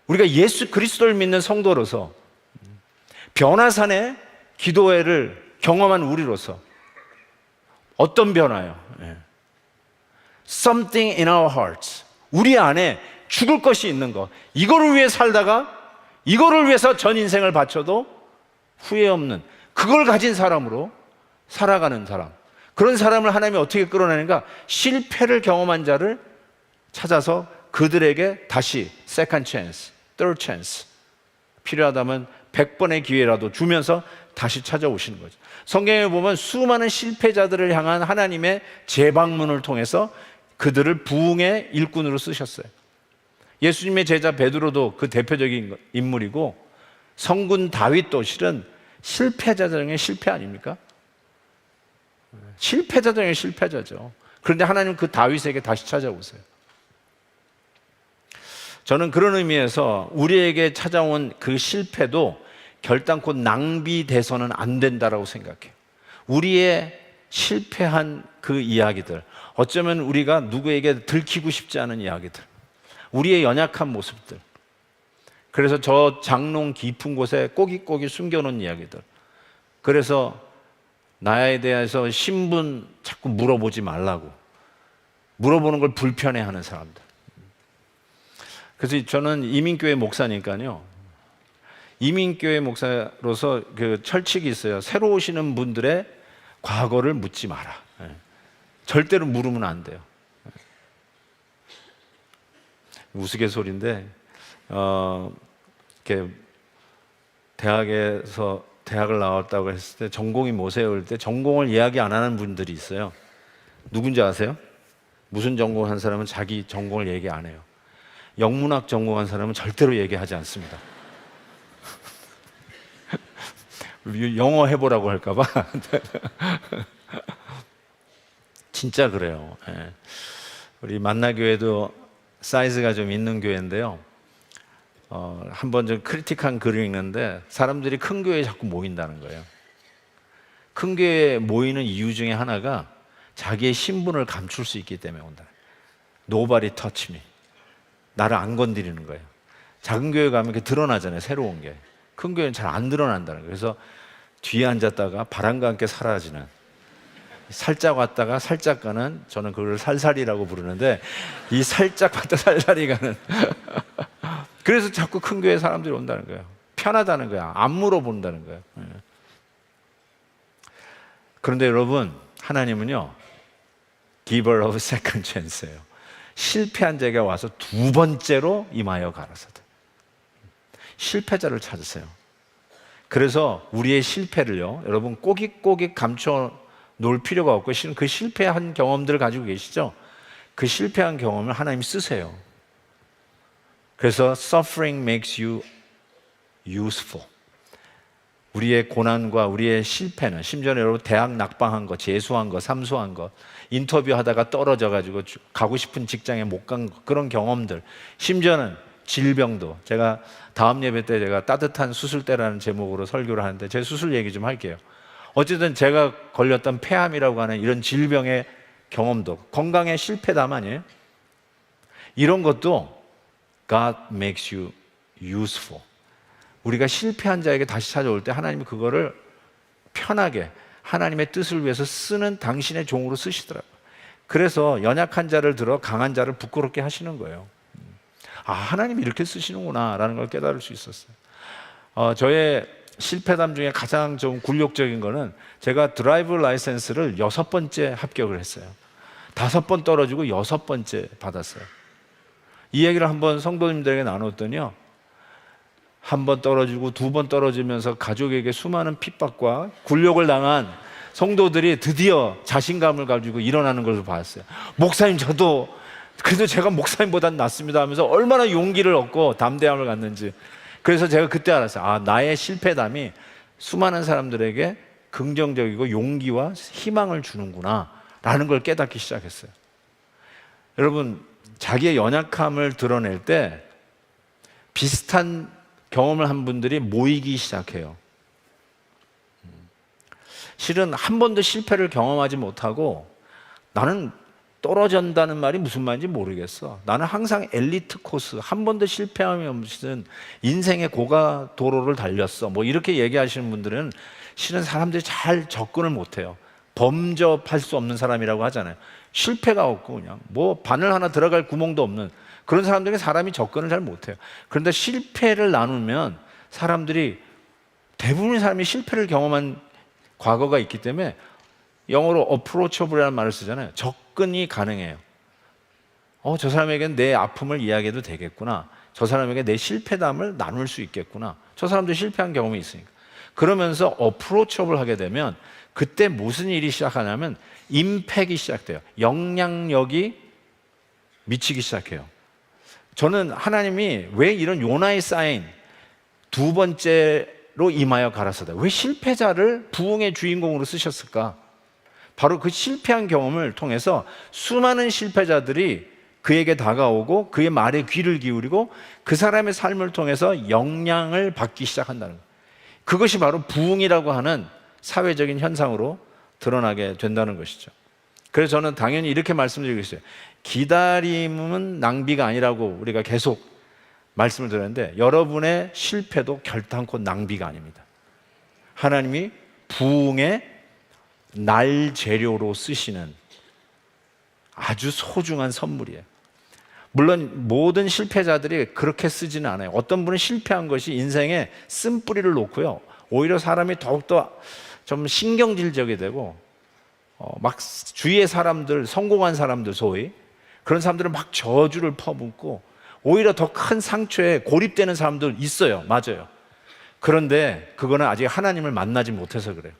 우리가 예수 그리스도를 믿는 성도로서 변화산의 기도회를 경험한 우리로서 어떤 변화요? Something in our hearts. 우리 안에 죽을 것이 있는 것. 이거를 위해 살다가 이거를 위해서 전 인생을 바쳐도 후회 없는 그걸 가진 사람으로 살아가는 사람. 그런 사람을 하나님이 어떻게 끌어내는가? 실패를 경험한 자를 찾아서 그들에게 다시 second chance, third chance 필요하다면 100번의 기회라도 주면서 다시 찾아오시는 거죠. 성경에 보면 수많은 실패자들을 향한 하나님의 재방문을 통해서 그들을 부흥의 일꾼으로 쓰셨어요. 예수님의 제자 베드로도 그 대표적인 인물이고 성군 다윗도 실은 실패자 중에 실패 아닙니까? 실패자 중에 실패자죠. 그런데 하나님은 그 다윗에게 다시 찾아오세요. 저는 그런 의미에서 우리에게 찾아온 그 실패도 결단코 낭비돼서는 안 된다라고 생각해요. 우리의 실패한 그 이야기들, 어쩌면 우리가 누구에게 들키고 싶지 않은 이야기들, 우리의 연약한 모습들, 그래서 저 장롱 깊은 곳에 꼬깃꼬깃 숨겨놓은 이야기들, 그래서 나에 대해서 신분 자꾸 물어보지 말라고 물어보는 걸 불편해하는 사람들. 그래서 저는 이민교회 목사니까요, 이민교회 목사로서 그 철칙이 있어요. 새로 오시는 분들의 과거를 묻지 마라. 절대로 물으면 안 돼요. 우스갯소리인데 이렇게 대학을 나왔다고 했을 때 전공이 뭐세요? 그럴 때 전공을 이야기 안 하는 분들이 있어요. 누군지 아세요? 무슨 전공한 사람은 자기 전공을 얘기 안 해요. 영문학 전공한 사람은 절대로 얘기하지 않습니다. 영어 해보라고 할까봐. 진짜 그래요. 우리 만나교회도 사이즈가 좀 있는 교회인데요. 한번 좀 크리틱한 글을 읽는데 사람들이 큰 교회에 자꾸 모인다는 거예요. 큰 교회에 모이는 이유 중에 하나가 자기의 신분을 감출 수 있기 때문에 온다. Nobody touch me. 나를 안 건드리는 거예요. 작은 교회 가면 이렇게 드러나잖아요. 새로운 게. 큰 교회는 잘 안 드러난다는 거예요. 그래서 뒤에 앉았다가 바람과 함께 사라지는, 살짝 왔다가 살짝 가는, 저는 그걸 살살이라고 부르는데 이 살짝 왔다 살살이 가는 그래서 자꾸 큰 교회 사람들이 온다는 거예요. 편하다는 거야. 안 물어본다는 거예요. 그런데 여러분, 하나님은요 Giver of second chance예요. 실패한 자가 와서 두 번째로 임하여 가라사대. 실패자를 찾으세요. 그래서 우리의 실패를요, 여러분 꼬깃꼬깃 감춰 놓을 필요가 없고, 그 실패한 경험들을 가지고 계시죠? 그 실패한 경험을 하나님 쓰세요. 그래서 suffering makes you useful. 우리의 고난과 우리의 실패는, 심지어 여러분 대학 낙방한 거, 재수한 거, 삼수한 거, 인터뷰하다가 떨어져가지고 가고 싶은 직장에 못 간 그런 경험들, 심지어는 질병도, 제가 다음 예배 때 제가 따뜻한 수술대라는 제목으로 설교를 하는데 제 수술 얘기 좀 할게요. 어쨌든 제가 걸렸던 폐암이라고 하는 이런 질병의 경험도, 건강의 실패담 아니에요? 이런 것도 God makes you useful. 우리가 실패한 자에게 다시 찾아올 때 하나님이 그거를 편하게 하나님의 뜻을 위해서 쓰는 당신의 종으로 쓰시더라고요. 그래서 연약한 자를 들어 강한 자를 부끄럽게 하시는 거예요. 아, 하나님이 이렇게 쓰시는구나 라는 걸 깨달을 수 있었어요. 저의 실패담 중에 가장 좀 굴욕적인 거는 제가 드라이브 라이센스를 6번째 합격을 했어요. 5번 떨어지고 6번째 받았어요. 이 얘기를 한번 성도님들에게 나눴더니요, 1번 떨어지고 2번 떨어지면서 가족에게 수많은 핍박과 굴욕을 당한 성도들이 드디어 자신감을 가지고 일어나는 걸 봤어요. 목사님, 저도 그래도 제가 목사님보다는 낫습니다 하면서 얼마나 용기를 얻고 담대함을 갖는지. 그래서 제가 그때 알았어요. 아, 나의 실패담이 수많은 사람들에게 긍정적이고 용기와 희망을 주는구나 라는 걸 깨닫기 시작했어요. 여러분, 자기의 연약함을 드러낼 때 비슷한 경험을 한 분들이 모이기 시작해요. 실은 한 번도 실패를 경험하지 못하고 나는 떨어진다는 말이 무슨 말인지 모르겠어. 나는 항상 엘리트 코스, 한 번도 실패함이 없는 인생의 고가도로를 달렸어. 뭐 이렇게 얘기하시는 분들은 실은 사람들이 잘 접근을 못해요. 범접할 수 없는 사람이라고 하잖아요. 실패가 없고 그냥 뭐 바늘 하나 들어갈 구멍도 없는 그런 사람들에게 사람이 접근을 잘 못해요. 그런데 실패를 나누면 사람들이, 대부분의 사람이 실패를 경험한 과거가 있기 때문에 영어로 approachable이라는 말을 쓰잖아요. 접근이 가능해요. 저 사람에게는 내 아픔을 이야기해도 되겠구나. 저 사람에게 내 실패담을 나눌 수 있겠구나. 저 사람도 실패한 경험이 있으니까. 그러면서 approachable 하게 되면 그때 무슨 일이 시작하냐면 임팩이 시작돼요. 영향력이 미치기 시작해요. 저는 하나님이 왜 이런 요나의 사인 2번째로 임하여 가라사대, 왜 실패자를 부흥의 주인공으로 쓰셨을까? 바로 그 실패한 경험을 통해서 수많은 실패자들이 그에게 다가오고 그의 말에 귀를 기울이고 그 사람의 삶을 통해서 영향을 받기 시작한다는 거예요. 그것이 바로 부흥이라고 하는 사회적인 현상으로 드러나게 된다는 것이죠. 그래서 저는 당연히 이렇게 말씀드리고 있어요. 기다림은 낭비가 아니라고 우리가 계속 말씀을 드렸는데, 여러분의 실패도 결단코 낭비가 아닙니다. 하나님이 부흥의 날 재료로 쓰시는 아주 소중한 선물이에요. 물론 모든 실패자들이 그렇게 쓰지는 않아요. 어떤 분은 실패한 것이 인생에 쓴뿌리를 놓고요, 오히려 사람이 더욱더 좀 신경질적이 되고 막 주위의 사람들, 성공한 사람들, 소위 그런 사람들은 막 저주를 퍼붓고 오히려 더 큰 상처에 고립되는 사람들 있어요. 맞아요. 그런데 그거는 아직 하나님을 만나지 못해서 그래요.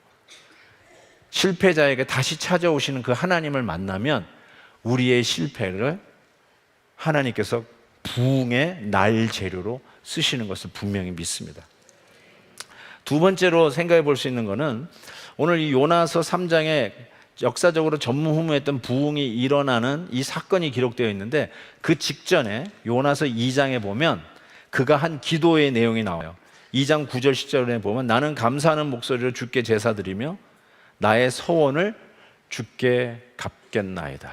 실패자에게 다시 찾아오시는 그 하나님을 만나면 우리의 실패를 하나님께서 부흥의 날 재료로 쓰시는 것을 분명히 믿습니다. 두 번째로 생각해 볼 수 있는 것은 오늘 이 요나서 3장에 역사적으로 전무후무했던 부흥이 일어나는 이 사건이 기록되어 있는데, 그 직전에 요나서 2장에 보면 그가 한 기도의 내용이 나와요. 2장 9절 10절에 보면 나는 감사하는 목소리로 주께 제사드리며 나의 서원을 주께 갚겠나이다.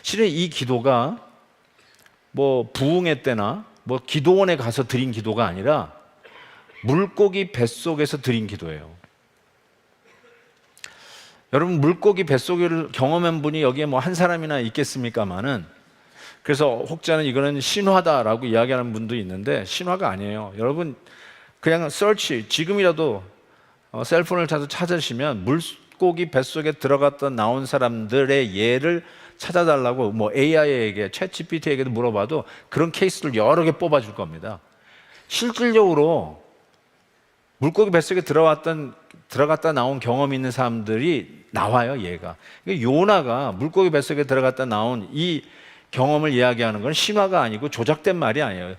실은 이 기도가 뭐 부흥회 때나 뭐 기도원에 가서 드린 기도가 아니라 물고기 뱃속에서 드린 기도예요. 여러분, 물고기 뱃속을 경험한 분이 여기에 뭐 한 사람이나 있겠습니까마는, 그래서 혹자는 이거는 신화다라고 이야기하는 분도 있는데 신화가 아니에요. 여러분, 그냥 서치, 지금이라도 셀폰을 찾으시면 물고기 뱃속에 들어갔다 나온 사람들의 예를 찾아달라고 뭐 AI에게, 챗GPT에게도 물어봐도 그런 케이스를 여러 개 뽑아줄 겁니다. 실질적으로 물고기 뱃속에 들어갔다 나온 경험이 있는 사람들이 나와요, 얘가. 요나가 물고기 뱃속에 들어갔다 나온 이 경험을 이야기하는 건 신화가 아니고 조작된 말이 아니에요.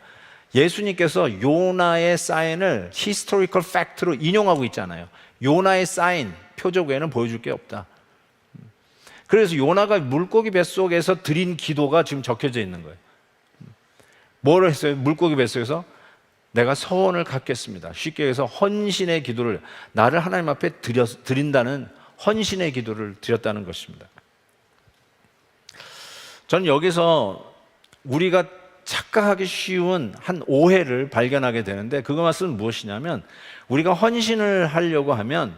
예수님께서 요나의 사인을 히스토리컬 팩트로 인용하고 있잖아요. 요나의 사인, 표적 외에는 보여줄 게 없다. 그래서 요나가 물고기 뱃속에서 드린 기도가 지금 적혀져 있는 거예요. 뭐를 했어요? 물고기 뱃속에서 내가 서원을 갖겠습니다. 쉽게 얘기해서 헌신의 기도를, 나를 하나님 앞에 드린다는 헌신의 기도를 드렸다는 것입니다. 저는 여기서 우리가 착각하기 쉬운 한 오해를 발견하게 되는데, 그것은 무엇이냐면, 우리가 헌신을 하려고 하면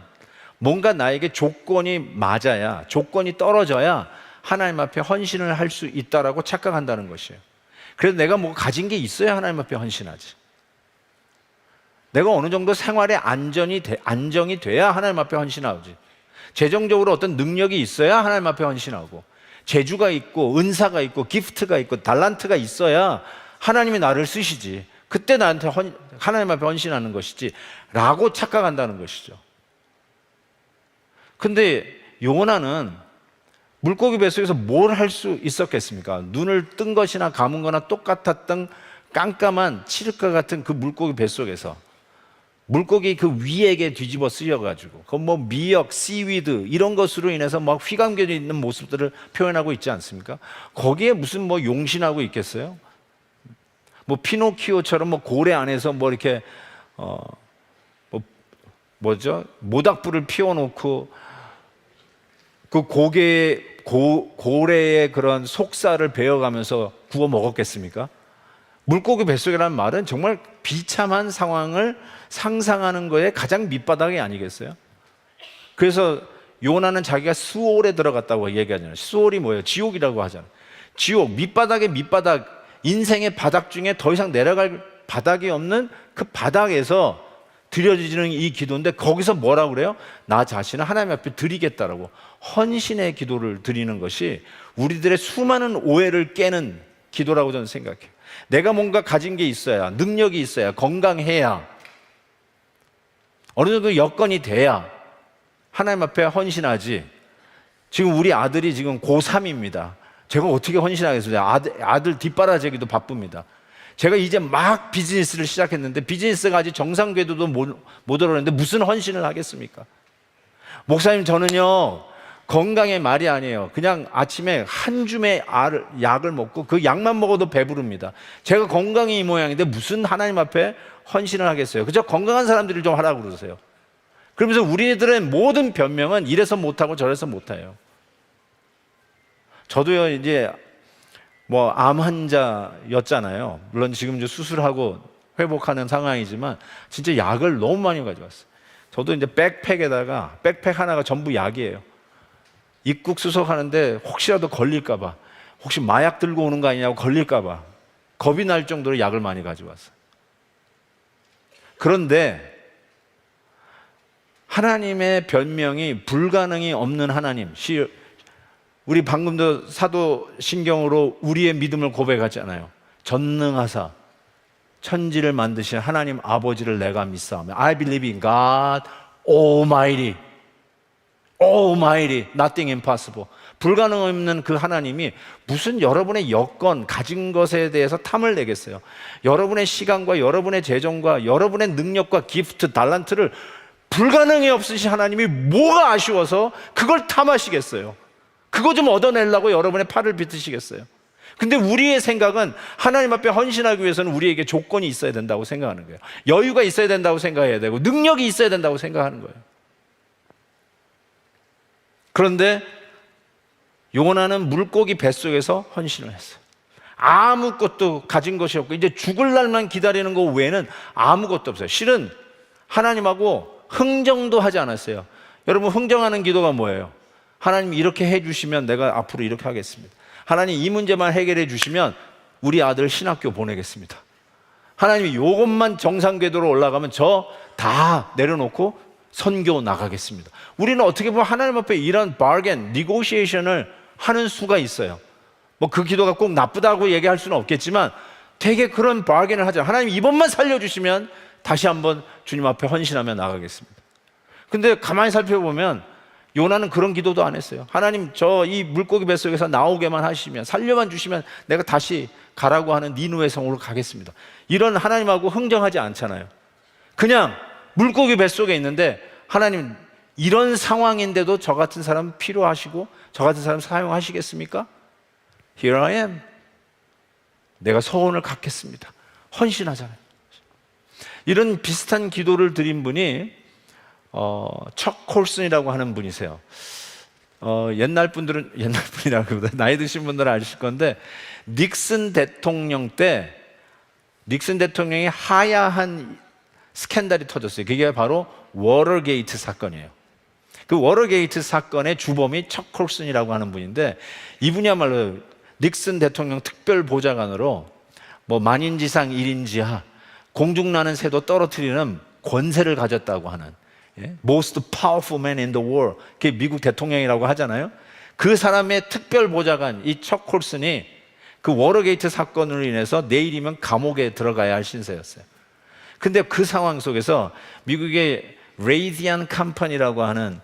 뭔가 나에게 조건이 맞아야, 조건이 떨어져야 하나님 앞에 헌신을 할 수 있다라고 착각한다는 것이에요. 그래서 내가 뭐 가진 게 있어야 하나님 앞에 헌신하지. 내가 어느 정도 생활에 안정이 돼야 하나님 앞에 헌신하지. 재정적으로 어떤 능력이 있어야 하나님 앞에 헌신하고, 재주가 있고 은사가 있고 기프트가 있고 달란트가 있어야 하나님이 나를 쓰시지. 그때 나한테 하나님 앞에 헌신하는 것이지 라고 착각한다는 것이죠. 근데 요나는 물고기 뱃속에서 뭘 할 수 있었겠습니까? 눈을 뜬 것이나 감은 거나 똑같았던 깜깜한 칠흑과 같은 그 물고기 뱃속에서 물고기 그 위에게 뒤집어 쓰여가지고 그 뭐 미역, 씨위드 이런 것으로 인해서 막 휘감겨 있는 모습들을 표현하고 있지 않습니까? 거기에 무슨 뭐 용신하고 있겠어요? 뭐 피노키오처럼 뭐 고래 안에서 뭐 이렇게 뭐죠? 모닥불을 피워놓고 그 고래의 그런 속살을 베어가면서 구워 먹었겠습니까? 물고기 뱃속이라는 말은 정말 비참한 상황을 상상하는 거에 가장 밑바닥이 아니겠어요? 그래서 요나는 자기가 수올에 들어갔다고 얘기하잖아요. 수올이 뭐예요? 지옥이라고 하잖아요. 지옥, 밑바닥의 밑바닥, 인생의 바닥 중에 더 이상 내려갈 바닥이 없는 그 바닥에서 드려지는 이 기도인데, 거기서 뭐라고 그래요? 나 자신을 하나님 앞에 드리겠다라고 헌신의 기도를 드리는 것이 우리들의 수많은 오해를 깨는 기도라고 저는 생각해요. 내가 뭔가 가진 게 있어야, 능력이 있어야, 건강해야, 어느 정도 여건이 돼야 하나님 앞에 헌신하지. 지금 우리 아들이 지금 고3입니다. 제가 어떻게 헌신하겠어요? 아들 뒷바라지기도 바쁩니다. 제가 이제 막 비즈니스를 시작했는데 비즈니스가 아직 정상 궤도도 못 오르는데 무슨 헌신을 하겠습니까? 목사님, 저는요 건강의 말이 아니에요. 그냥 아침에 한 줌의 약을 먹고 그 약만 먹어도 배부릅니다. 제가 건강이 이 모양인데 무슨 하나님 앞에 헌신을 하겠어요? 그저 건강한 사람들이 좀 하라고 그러세요. 그러면서 우리들의 모든 변명은 이래서 못하고 저래서 못해요. 저도요 이제 뭐 암 환자였잖아요. 물론 지금 이제 수술하고 회복하는 상황이지만 진짜 약을 너무 많이 가져왔어요. 저도 이제 백팩 하나가 전부 약이에요. 입국 수속하는데 혹시라도 걸릴까봐, 혹시 마약 들고 오는 거 아니냐고 걸릴까봐 겁이 날 정도로 약을 많이 가져왔어요. 그런데 하나님의 변명이 불가능이 없는 하나님, 우리 방금도 사도신경으로 우리의 믿음을 고백하잖아요. 전능하사 천지를 만드신 하나님 아버지를 내가 믿사오며 I believe in God Almighty, nothing impossible. 불가능 없는 그 하나님이 무슨 여러분의 여건, 가진 것에 대해서 탐을 내겠어요? 여러분의 시간과 여러분의 재정과 여러분의 능력과 기프트, 달란트를 불가능이 없으신 하나님이 뭐가 아쉬워서 그걸 탐하시겠어요? 그거 좀 얻어내려고 여러분의 팔을 비트시겠어요? 근데 우리의 생각은 하나님 앞에 헌신하기 위해서는 우리에게 조건이 있어야 된다고 생각하는 거예요. 여유가 있어야 된다고 생각해야 되고 능력이 있어야 된다고 생각하는 거예요. 그런데 요나는 물고기 뱃속에서 헌신을 했어요. 아무것도 가진 것이 없고 이제 죽을 날만 기다리는 것 외에는 아무것도 없어요. 실은 하나님하고 흥정도 하지 않았어요. 여러분, 흥정하는 기도가 뭐예요? 하나님 이렇게 해주시면 내가 앞으로 이렇게 하겠습니다. 하나님 이 문제만 해결해 주시면 우리 아들 신학교 보내겠습니다. 하나님이 이것만 정상 궤도로 올라가면 저 다 내려놓고 선교 나가겠습니다. 우리는 어떻게 보면 하나님 앞에 이런 bargain, negotiation을 하는 수가 있어요. 뭐 그 기도가 꼭 나쁘다고 얘기할 수는 없겠지만 되게 그런 bargain을 하죠. 하나님 이번만 살려주시면 다시 한번 주님 앞에 헌신하며 나가겠습니다. 근데 가만히 살펴보면 요나는 그런 기도도 안 했어요. 하나님 저 이 물고기 뱃속에서 나오게만 하시면, 살려만 주시면 내가 다시 가라고 하는 니누의 성으로 가겠습니다. 이런 하나님하고 흥정하지 않잖아요. 그냥 물고기 뱃속에 있는데 하나님 이런 상황인데도 저 같은 사람 필요하시고 저 같은 사람 사용하시겠습니까? Here I am. 내가 서원을 갖겠습니다. 헌신하잖아요. 이런 비슷한 기도를 드린 분이 척 콜슨이라고 하는 분이세요. 옛날 분이라기보다 나이 드신 분들은 아실 건데 닉슨 대통령이 하야한 스캔들이 터졌어요. 그게 바로 워터게이트 사건이에요. 그 워터게이트 사건의 주범이 척 콜슨이라고 하는 분인데, 이분이야말로 닉슨 대통령 특별 보좌관으로 뭐 만인지상 1인지하 공중나는 새도 떨어뜨리는 권세를 가졌다고 하는, most powerful man in the world, 그게 미국 대통령이라고 하잖아요. 그 사람의 특별 보좌관 이 척 콜슨이 그 워터게이트 사건으로 인해서 내일이면 감옥에 들어가야 할 신세였어요. 근데 그 상황 속에서 미국의 레이디안 컴퍼니라고 하는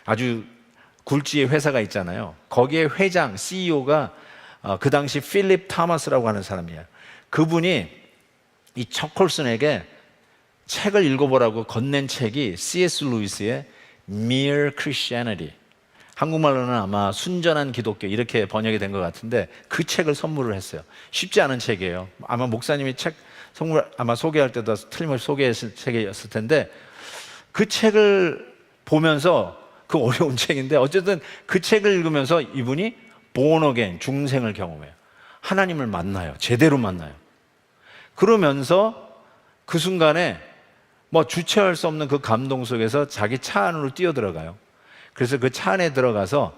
아주 굴지의 회사가 있잖아요. 거기에 회장, CEO가 그 당시 필립 타머스라고 하는 사람이에요. 그분이 이 척 콜슨에게 책을 읽어보라고 건넨 책이 C.S. 루이스의 Mere Christianity, 한국말로는 아마 순전한 기독교 이렇게 번역이 된 것 같은데, 그 책을 선물을 했어요. 쉽지 않은 책이에요. 아마 목사님이 책 선물 아마 소개할 때도 틀림없이 소개했을 책이었을 텐데, 그 책을 보면서, 그 어려운 책인데 어쨌든 그 책을 읽으면서 이분이 born again, 중생을 경험해요. 하나님을 만나요. 제대로 만나요. 그러면서 그 순간에 뭐 주체할 수 없는 그 감동 속에서 자기 차 안으로 뛰어들어가요. 그래서 그 차 안에 들어가서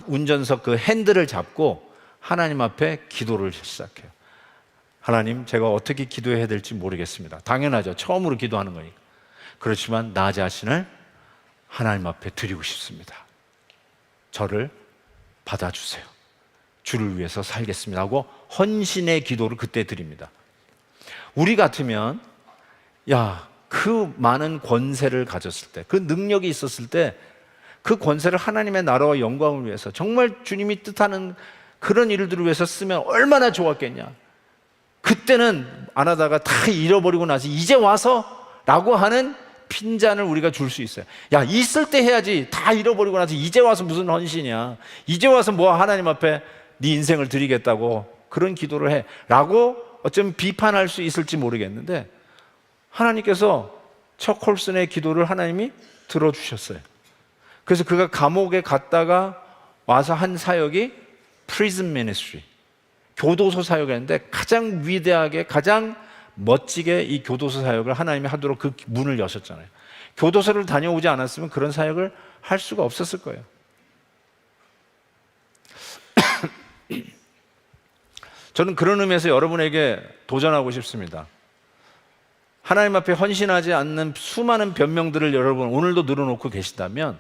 운전석 그 핸들을 잡고 하나님 앞에 기도를 시작해요. 하나님, 제가 어떻게 기도해야 될지 모르겠습니다. 당연하죠. 처음으로 기도하는 거니까. 그렇지만 나 자신을 하나님 앞에 드리고 싶습니다. 저를 받아주세요. 주를 위해서 살겠습니다 하고 헌신의 기도를 그때 드립니다. 우리 같으면 그 많은 권세를 가졌을 때, 그 능력이 있었을 때, 그 권세를 하나님의 나라와 영광을 위해서 정말 주님이 뜻하는 그런 일들을 위해서 쓰면 얼마나 좋았겠냐. 그때는 안 하다가 다 잃어버리고 나서 이제 와서 라고 하는 핀잔을 우리가 줄 수 있어요. 있을 때 해야지. 다 잃어버리고 나서 이제 와서 무슨 헌신이야. 이제 와서 뭐 하나님 앞에 네 인생을 드리겠다고 그런 기도를 해 라고 어쩌면 비판할 수 있을지 모르겠는데, 하나님께서 척 콜슨의 기도를 하나님이 들어주셨어요. 그래서 그가 감옥에 갔다가 와서 한 사역이 prison ministry, 교도소 사역이었는데, 가장 위대하게 가장 멋지게 이 교도소 사역을 하나님이 하도록 그 문을 여셨잖아요. 교도소를 다녀오지 않았으면 그런 사역을 할 수가 없었을 거예요. 저는 그런 의미에서 여러분에게 도전하고 싶습니다. 하나님 앞에 헌신하지 않는 수많은 변명들을 여러분 오늘도 늘어놓고 계시다면,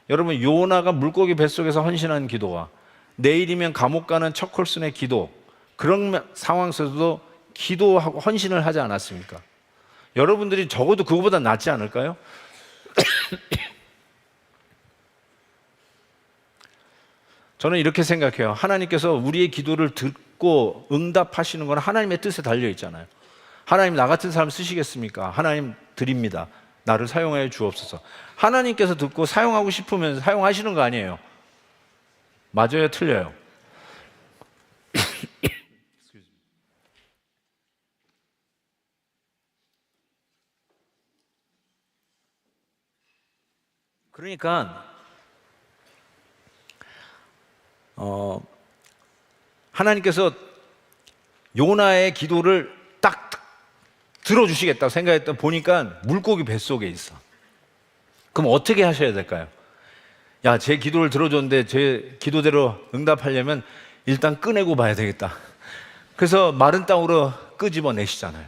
여러분 요나가 물고기 뱃속에서 헌신한 기도와 내일이면 감옥 가는 척 콜슨의 기도, 그런 상황 속에서도 기도하고 헌신을 하지 않았습니까? 여러분들이 적어도 그거보다 낫지 않을까요? 저는 이렇게 생각해요. 하나님께서 우리의 기도를 듣고 응답하시는 건 하나님의 뜻에 달려 있잖아요. 하나님, 나 같은 사람 쓰시겠습니까? 하나님 드립니다. 나를 사용하여 주옵소서. 하나님께서 듣고 사용하고 싶으면 사용하시는 거 아니에요? 맞아요, 틀려요? 그러니까 하나님께서 요나의 기도를 딱 들어주시겠다고 생각했던, 보니까 물고기 뱃속에 있어. 그럼 어떻게 하셔야 될까요? 제 기도를 들어줬는데 제 기도대로 응답하려면 일단 꺼내고 봐야 되겠다. 그래서 마른 땅으로 끄집어내시잖아요.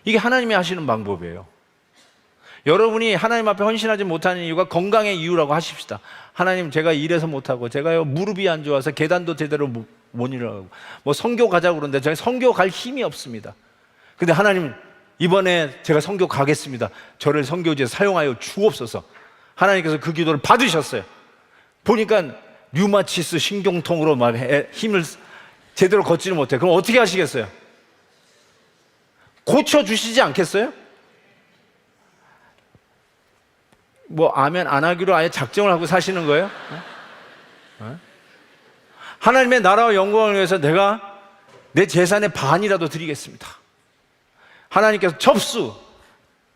이게 하나님이 하시는 방법이에요. 여러분이 하나님 앞에 헌신하지 못하는 이유가 건강의 이유라고 하십시다. 하나님, 제가 일해서 못하고, 제가요 무릎이 안 좋아서 계단도 제대로 못 일어나고, 뭐 선교 가자고 그러는데 제가 선교 갈 힘이 없습니다. 근데 하나님, 이번에 제가 선교 가겠습니다. 저를 선교지에 사용하여 주옵소서. 하나님께서 그 기도를 받으셨어요. 보니까 류마티스 신경통으로 막 힘을 제대로 걷지를 못해. 그럼 어떻게 하시겠어요? 고쳐주시지 않겠어요? 뭐 아멘 안 하기로 아예 작정을 하고 사시는 거예요? 하나님의 나라와 영광을 위해서 내가 내 재산의 반이라도 드리겠습니다. 하나님께서 접수!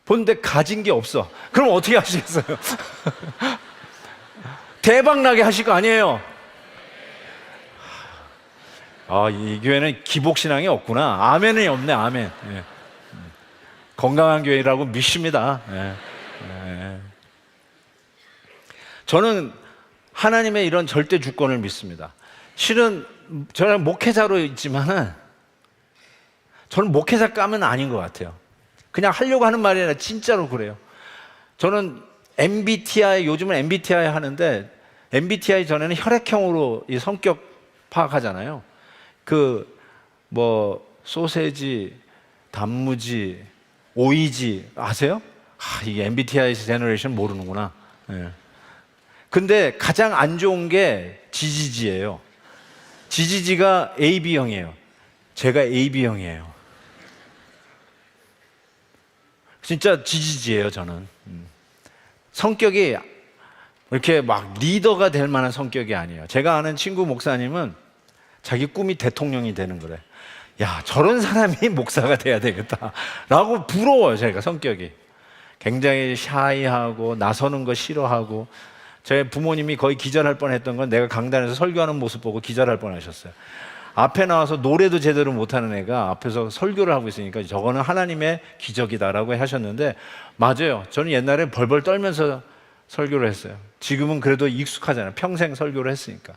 본데 가진 게 없어. 그럼 어떻게 하시겠어요? 대박나게 하실 거 아니에요? 이 교회는 기복신앙이 없구나. 아멘이 없네, 아멘. 건강한 교회라고 믿습니다. 저는 하나님의 이런 절대 주권을 믿습니다. 실은 저는 목회자로 있지만은 저는 목회자감은 아닌 것 같아요. 그냥 하려고 하는 말이 아니라 진짜로 그래요. 저는 MBTI, 요즘은 MBTI 하는데 MBTI 전에는 혈액형으로 이 성격 파악하잖아요. 소세지, 단무지, 오이지 아세요? 이게 MBTI 제너레이션 모르는구나. 예. 근데 가장 안 좋은 게 지지지예요. 지지지가 AB형이에요. 제가 AB형이에요. 진짜 지지지예요, 저는. 성격이 이렇게 막 리더가 될 만한 성격이 아니에요. 제가 아는 친구 목사님은 자기 꿈이 대통령이 되는 거래. 야, 저런 사람이 목사가 돼야 되겠다 라고 부러워요. 제가 성격이 굉장히 샤이하고 나서는 거 싫어하고, 제 부모님이 거의 기절할 뻔했던 건 내가 강단에서 설교하는 모습 보고 기절할 뻔하셨어요. 앞에 나와서 노래도 제대로 못하는 애가 앞에서 설교를 하고 있으니까 저거는 하나님의 기적이다라고 하셨는데, 맞아요. 저는 옛날에 벌벌 떨면서 설교를 했어요. 지금은 그래도 익숙하잖아요. 평생 설교를 했으니까.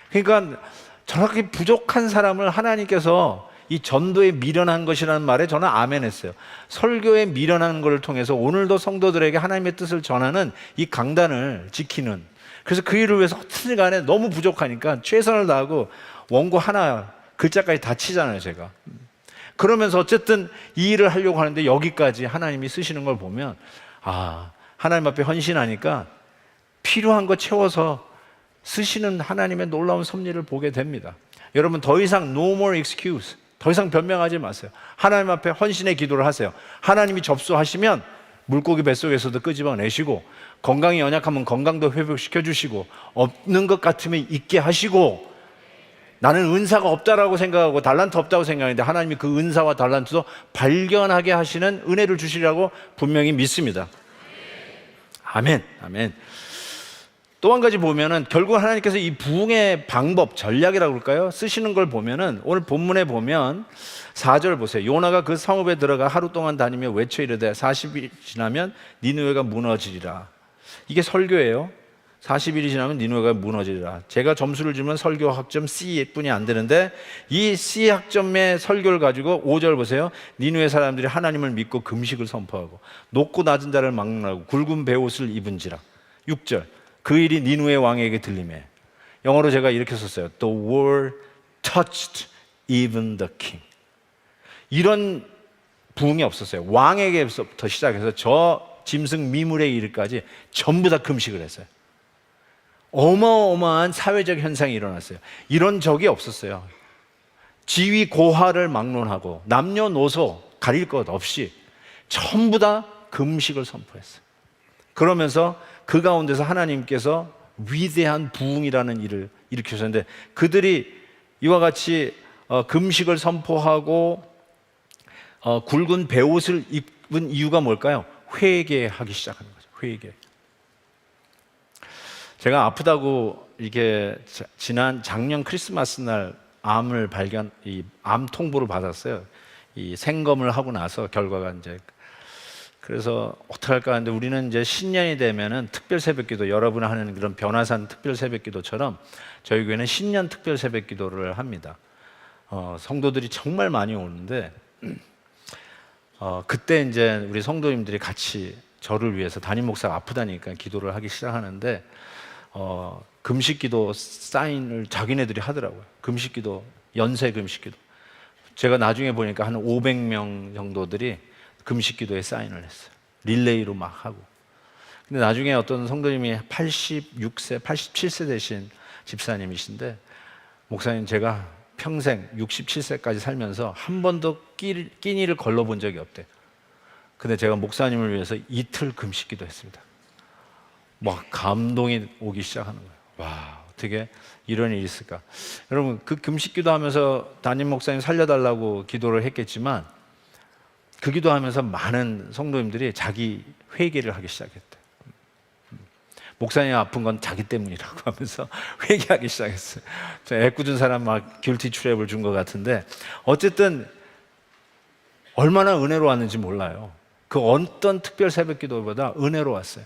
그러니까 저렇게 부족한 사람을 하나님께서 이 전도에 미련한 것이라는 말에 저는 아멘 했어요. 설교에 미련한 것을 통해서 오늘도 성도들에게 하나님의 뜻을 전하는 이 강단을 지키는, 그래서 그 일을 위해서 어떻든 간에 너무 부족하니까 최선을 다하고 원고 하나 글자까지 다 치잖아요, 제가. 그러면서 어쨌든 이 일을 하려고 하는데 여기까지 하나님이 쓰시는 걸 보면, 하나님 앞에 헌신하니까 필요한 거 채워서 쓰시는 하나님의 놀라운 섭리를 보게 됩니다. 여러분, 더 이상 no more excuse, 더 이상 변명하지 마세요. 하나님 앞에 헌신의 기도를 하세요. 하나님이 접수하시면 물고기 뱃속에서도 끄집어내시고, 건강이 연약하면 건강도 회복시켜 주시고, 없는 것 같으면 있게 하시고, 나는 은사가 없다라고 생각하고 달란트 없다고 생각하는데 하나님이 그 은사와 달란트도 발견하게 하시는 은혜를 주시리라고 분명히 믿습니다. 아멘, 아멘. 또 한 가지 보면은 결국 하나님께서 이 부흥의 방법, 전략이라고 그럴까요? 쓰시는 걸 보면은 오늘 본문에 보면 4절 보세요. 요나가 그 성읍에 들어가 하루 동안 다니며 외쳐 이르되 40일이 지나면 니느웨가 무너지리라. 이게 설교예요. 40일이 지나면 니느웨가 무너지리라. 제가 점수를 주면 설교 학점 C뿐이 안 되는데 이 C 학점의 설교를 가지고 5절 보세요. 니느웨 사람들이 하나님을 믿고 금식을 선포하고 높고 낮은 자를 막론하고 굵은 베옷을 입은지라. 6절 그 일이 니느웨 왕에게 들리매. 영어로 제가 이렇게 썼어요. The word touched even the king. 이런 부흥이 없었어요. 왕에게부터 시작해서 저 짐승 미물에 이르기까지 전부 다 금식을 했어요. 어마어마한 사회적 현상이 일어났어요. 이런 적이 없었어요. 지위 고하를 막론하고 남녀노소 가릴 것 없이 전부 다 금식을 선포했어요. 그러면서 그 가운데서 하나님께서 위대한 부흥이라는 일을 일으키셨는데, 그들이 이와 같이 금식을 선포하고 굵은 베옷을 입은 이유가 뭘까요? 회개하기 시작하는 거죠. 회개. 제가 아프다고 이게 지난 작년 크리스마스 날 암 통보를 받았어요. 이 생검을 하고 나서 결과가 이제, 그래서 어떡할까 하는데 우리는 이제 신년이 되면은 특별 새벽기도, 여러분 하는 그런 변화산 특별 새벽기도처럼 저희 교회는 신년 특별 새벽기도를 합니다. 성도들이 정말 많이 오는데 그때 이제 우리 성도님들이 같이 저를 위해서, 담임 목사가 아프다니까 기도를 하기 시작하는데 금식기도 사인을 자기네들이 하더라고요. 금식기도, 연세 금식기도. 제가 나중에 보니까 한 500명 정도들이 금식기도에 사인을 했어요. 릴레이로 막 하고. 근데 나중에 어떤 성도님이 86세, 87세 되신 집사님이신데, 목사님 제가 평생 67세까지 살면서 한 번도 끼니를 걸러본 적이 없대요. 근데 제가 목사님을 위해서 이틀 금식기도 했습니다. 막 감동이 오기 시작하는 거예요. 와, 어떻게 이런 일이 있을까? 여러분, 그 금식기도 하면서 담임 목사님 살려달라고 기도를 했겠지만 그 기도하면서 많은 성도님들이 자기 회개를 하기 시작했대요. 목사님 아픈 건 자기 때문이라고 하면서 회개하기 시작했어요. 저 애꿎은 사람 막 길티 트랩을 준 것 같은데, 어쨌든 얼마나 은혜로웠는지 몰라요. 그 어떤 특별 새벽기도보다 은혜로웠어요.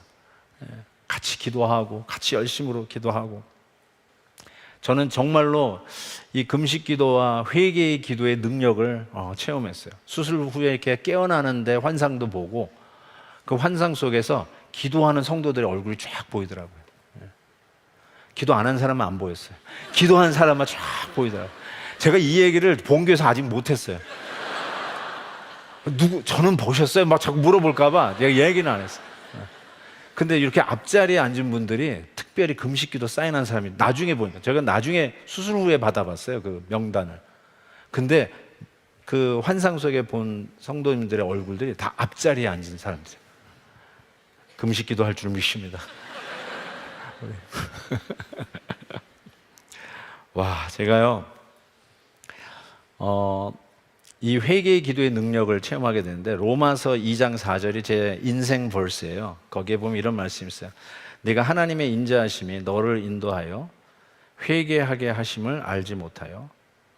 같이 기도하고 같이 열심으로 기도하고 저는 정말로 이 금식 기도와 회개의 기도의 능력을 체험했어요. 수술 후에 이렇게 깨어나는데 환상도 보고 그 환상 속에서 기도하는 성도들의 얼굴이 쫙 보이더라고요. 기도 안 한 사람은 안 보였어요. 기도한 사람만 쫙 보이더라고요. 제가 이 얘기를 본교에서 아직 못했어요. 저는 보셨어요? 막 자꾸 물어볼까봐 내가 얘기는 안 했어요. 근데 이렇게 앞자리에 앉은 분들이 특별히 금식기도 사인한 사람이 나중에 보니까 제가 나중에 수술 후에 받아봤어요. 그 명단을. 근데 그 환상 속에 본 성도님들의 얼굴들이 다 앞자리에 앉은 사람들. 금식기도 할 줄 믿습니다. 와, 제가요 이 회개의 기도의 능력을 체험하게 되는데 로마서 2장 4절이 제 인생 벌스예요. 거기에 보면 이런 말씀이 있어요. 내가 하나님의 인자하심이 너를 인도하여 회개하게 하심을 알지 못하여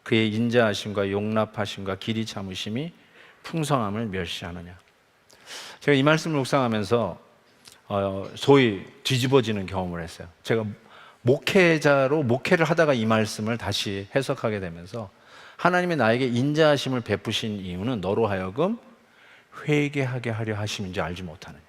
그의 인자하심과 용납하심과 길이 참으심이 풍성함을 멸시하느냐. 제가 이 말씀을 묵상하면서 소위 뒤집어지는 경험을 했어요. 제가 목회자로 목회를 하다가 이 말씀을 다시 해석하게 되면서 하나님이 나에게 인자하심을 베푸신 이유는 너로 하여금 회개하게 하려 하심인지 알지 못하느냐.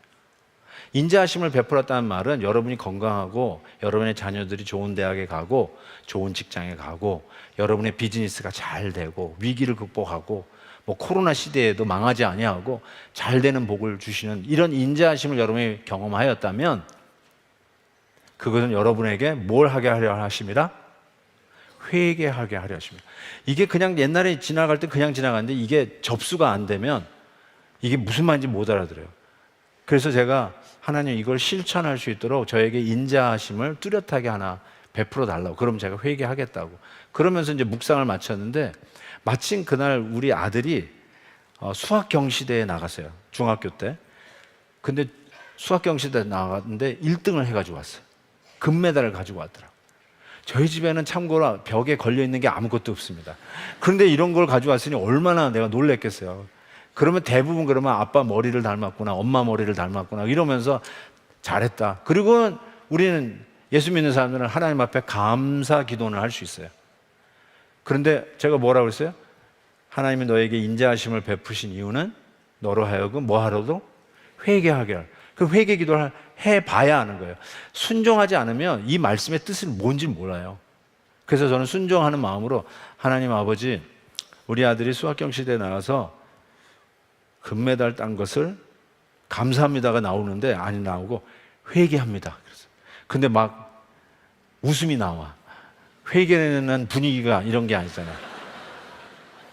인자하심을 베풀었다는 말은 여러분이 건강하고 여러분의 자녀들이 좋은 대학에 가고 좋은 직장에 가고 여러분의 비즈니스가 잘 되고 위기를 극복하고 뭐 코로나 시대에도 망하지 아니하고 잘 되는 복을 주시는 이런 인자하심을 여러분이 경험하였다면 그것은 여러분에게 뭘 하게 하려 하심이라? 회개하게 하려 하십니다. 이게 그냥 옛날에 지나갈 때 그냥 지나갔는데 이게 접수가 안 되면 이게 무슨 말인지 못 알아들어요. 그래서 제가 하나님 이걸 실천할 수 있도록 저에게 인자하심을 뚜렷하게 하나 베풀어 달라고. 그럼 제가 회개하겠다고. 그러면서 이제 묵상을 마쳤는데 마침 그날 우리 아들이 수학 경시대에 나갔어요. 중학교 때. 근데 수학 경시대에 나갔는데 1등을 해가지고 왔어요. 금메달을 가지고 왔더라고요. 저희 집에는 참고로 벽에 걸려있는 게 아무것도 없습니다. 그런데 이런 걸 가져왔으니 얼마나 내가 놀랬겠어요. 그러면 대부분 그러면 아빠 머리를 닮았구나, 엄마 머리를 닮았구나 이러면서 잘했다. 그리고 우리는 예수 믿는 사람들은 하나님 앞에 감사 기도는 할 수 있어요. 그런데 제가 뭐라고 했어요? 하나님이 너에게 인자하심을 베푸신 이유는 너로 하여금 뭐 하러도 회개하게 할. 그 회개 기도를 해봐야 하는 거예요. 순종하지 않으면 이 말씀의 뜻을 뭔지 몰라요. 그래서 저는 순종하는 마음으로 하나님 아버지 우리 아들이 수학경시대에 나가서 금메달 딴 것을 감사합니다가 나오는데 아니 나오고 회개합니다. 근데 막 웃음이 나와. 회개는 분위기가 이런 게 아니잖아요.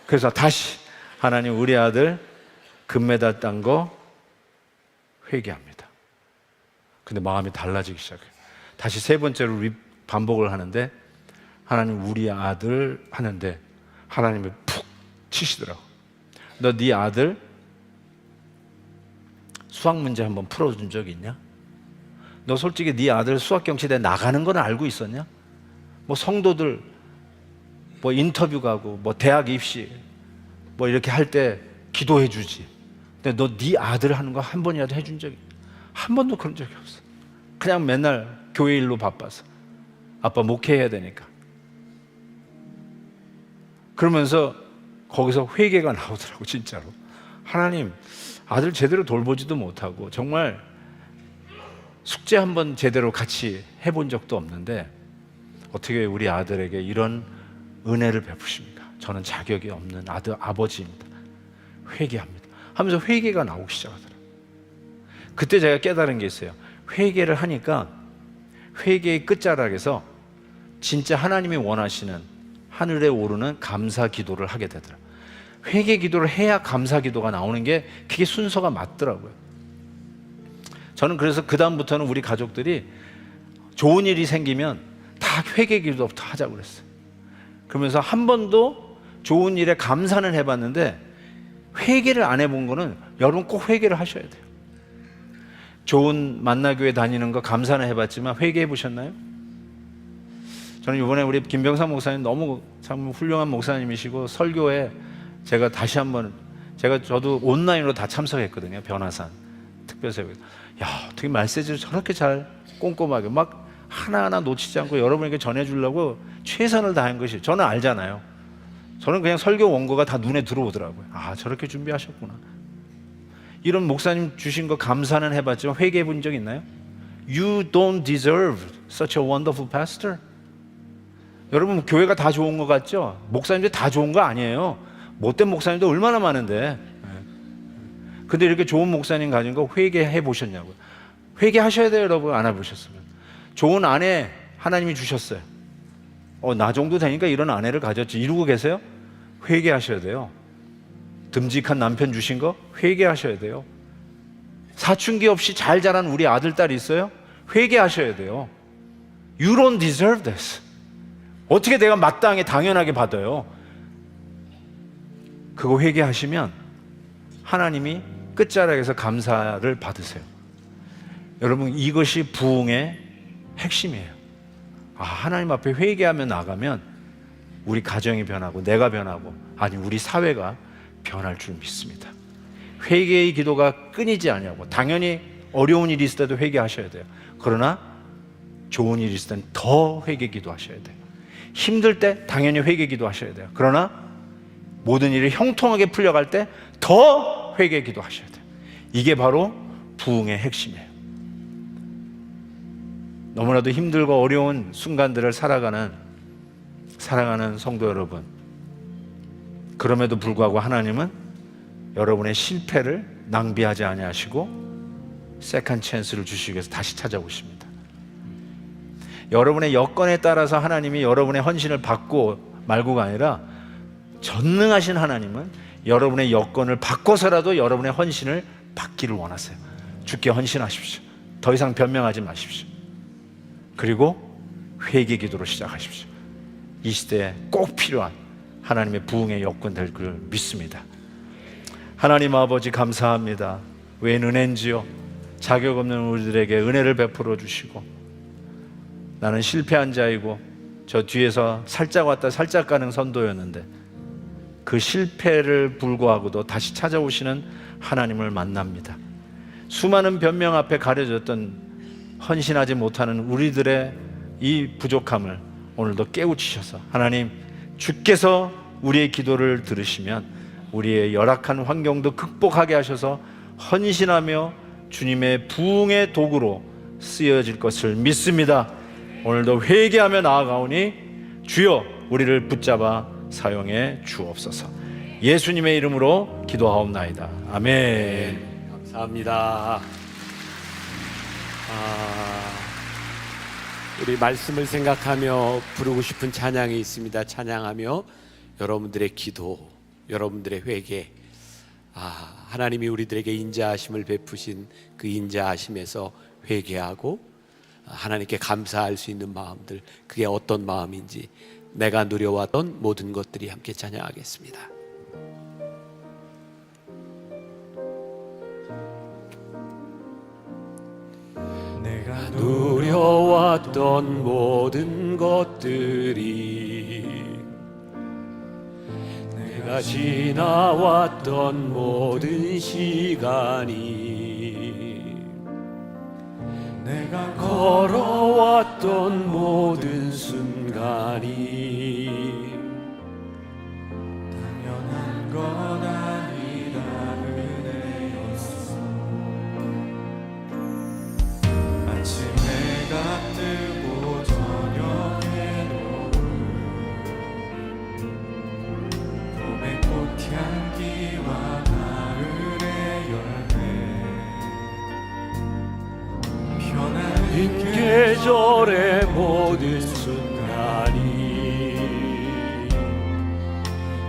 그래서 다시 하나님 우리 아들 금메달 딴 거 회개합니다. 근데 마음이 달라지기 시작해요. 다시 세 번째로 반복을 하는데 하나님 우리 아들 하는데 하나님이 푹 치시더라고. 너 네 아들 수학 문제 한번 풀어준 적 있냐? 너 솔직히 네 아들 수학경시대에 나가는 건 알고 있었냐? 뭐 성도들 뭐 인터뷰 가고 뭐 대학 입시 뭐 이렇게 할 때 기도해 주지. 근데 너 네 아들 하는 거 한 번이라도 해준 적이 한 번도 그런 적이 없어. 그냥 맨날 교회 일로 바빠서 아빠 목회해야 되니까. 그러면서 거기서 회개가 나오더라고. 진짜로 하나님 아들 제대로 돌보지도 못하고 정말 숙제 한번 제대로 같이 해본 적도 없는데 어떻게 우리 아들에게 이런 은혜를 베푸십니까? 저는 자격이 없는 아버지입니다. 회개합니다 하면서 회개가 나오기 시작하더라고요. 그때 제가 깨달은 게 있어요. 회개를 하니까 회개의 끝자락에서 진짜 하나님이 원하시는 하늘에 오르는 감사 기도를 하게 되더라고요. 회개 기도를 해야 감사 기도가 나오는 게 그게 순서가 맞더라고요. 저는 그래서 그 다음부터는 우리 가족들이 좋은 일이 생기면 다 회개 기도부터 하자고 그랬어요. 그러면서 한 번도 좋은 일에 감사는 해봤는데 회개를 안 해본 거는 여러분 꼭 회개를 하셔야 돼요. 좋은 만나교회 다니는 거 감사는 해봤지만 회개해 보셨나요? 저는 이번에 우리 김병삼 목사님 너무 참 훌륭한 목사님이시고 설교에 제가 다시 한번 저도 온라인으로 다 참석했거든요. 변화산 특별세배. 야, 어떻게 메시지를 저렇게 잘 꼼꼼하게 막 하나하나 놓치지 않고 여러분에게 전해주려고 최선을 다한 것이, 저는 알잖아요. 저는 그냥 설교 원고가 다 눈에 들어오더라고요. 아, 저렇게 준비하셨구나. 이런 목사님 주신 거 감사는 해봤지만 회개해 본 적 있나요? You don't deserve such a wonderful pastor. 여러분, 교회가 다 좋은 것 같죠? 목사님들 다 좋은 거 아니에요. 못된 목사님도 얼마나 많은데. 근데 이렇게 좋은 목사님 가진 거 회개해 보셨냐고요? 회개하셔야 돼요, 여러분. 안 해보셨으면. 좋은 아내 하나님이 주셨어요. 나 정도 되니까 이런 아내를 가졌지. 이러고 계세요? 회개하셔야 돼요. 듬직한 남편 주신 거 회개하셔야 돼요. 사춘기 없이 잘 자란 우리 아들, 딸이 있어요? 회개하셔야 돼요. You don't deserve this. 어떻게 내가 마땅하게 당연하게 받아요? 그거 회개하시면 하나님이 끝자락에서 감사를 받으세요. 여러분, 이것이 부흥의 핵심이에요. 하나님 앞에 회개하며 나가면 우리 가정이 변하고 내가 변하고, 아니 우리 사회가 변할 줄 믿습니다. 회개의 기도가 끊이지 아니하고, 당연히 어려운 일이 있을 때도 회개하셔야 돼요. 그러나 좋은 일이 있을 때는 더 회개 기도하셔야 돼요. 힘들 때 당연히 회개 기도하셔야 돼요. 그러나 모든 일이 형통하게 풀려갈 때 더 회개 기도하셔야 돼요. 이게 바로 부흥의 핵심이에요. 너무나도 힘들고 어려운 순간들을 살아가는 사랑하는 성도 여러분, 그럼에도 불구하고 하나님은 여러분의 실패를 낭비하지 아니하시고 세컨 찬스를 주시기 위해서 다시 찾아오십니다. 여러분의 여건에 따라서 하나님이 여러분의 헌신을 받고 말고가 아니라, 전능하신 하나님은 여러분의 여건을 바꿔서라도 여러분의 헌신을 받기를 원하세요. 주께 헌신하십시오. 더 이상 변명하지 마십시오. 그리고 회개 기도로 시작하십시오. 이 시대에 꼭 필요한 하나님의 부흥의 여건 될 줄 믿습니다. 하나님 아버지, 감사합니다. 웬 은혜인지요. 자격 없는 우리들에게 은혜를 베풀어 주시고, 나는 실패한 자이고 저 뒤에서 살짝 왔다 살짝 가는 선도였는데, 그 실패를 불구하고도 다시 찾아오시는 하나님을 만납니다. 수많은 변명 앞에 가려졌던 헌신하지 못하는 우리들의 이 부족함을 오늘도 깨우치셔서, 하나님, 주께서 우리의 기도를 들으시면 우리의 열악한 환경도 극복하게 하셔서 헌신하며 주님의 부흥의 도구로 쓰여질 것을 믿습니다. 오늘도 회개하며 나아가오니 주여 우리를 붙잡아 사용해 주옵소서. 예수님의 이름으로 기도하옵나이다. 아멘. 감사합니다. 우리 말씀을 생각하며 부르고 싶은 찬양이 있습니다. 찬양하며 여러분들의 기도, 여러분들의 회개, 하나님이 우리들에게 인자하심을 베푸신 그 인자하심에서 회개하고 하나님께 감사할 수 있는 마음들, 그게 어떤 마음인지 내가 누려왔던 모든 것들이 함께 찬양하겠습니다. 내가 누려왔던 모든 것들이, 내가 지나왔던 모든 시간이, 내가 걸어왔던 모든 순간이 당연한 것 아니라 은혜였어. 아침 해가 뜨고 저녁에 노을, 봄의 꽃향기와 가을의 열매, 긴 계절의 모든 순간이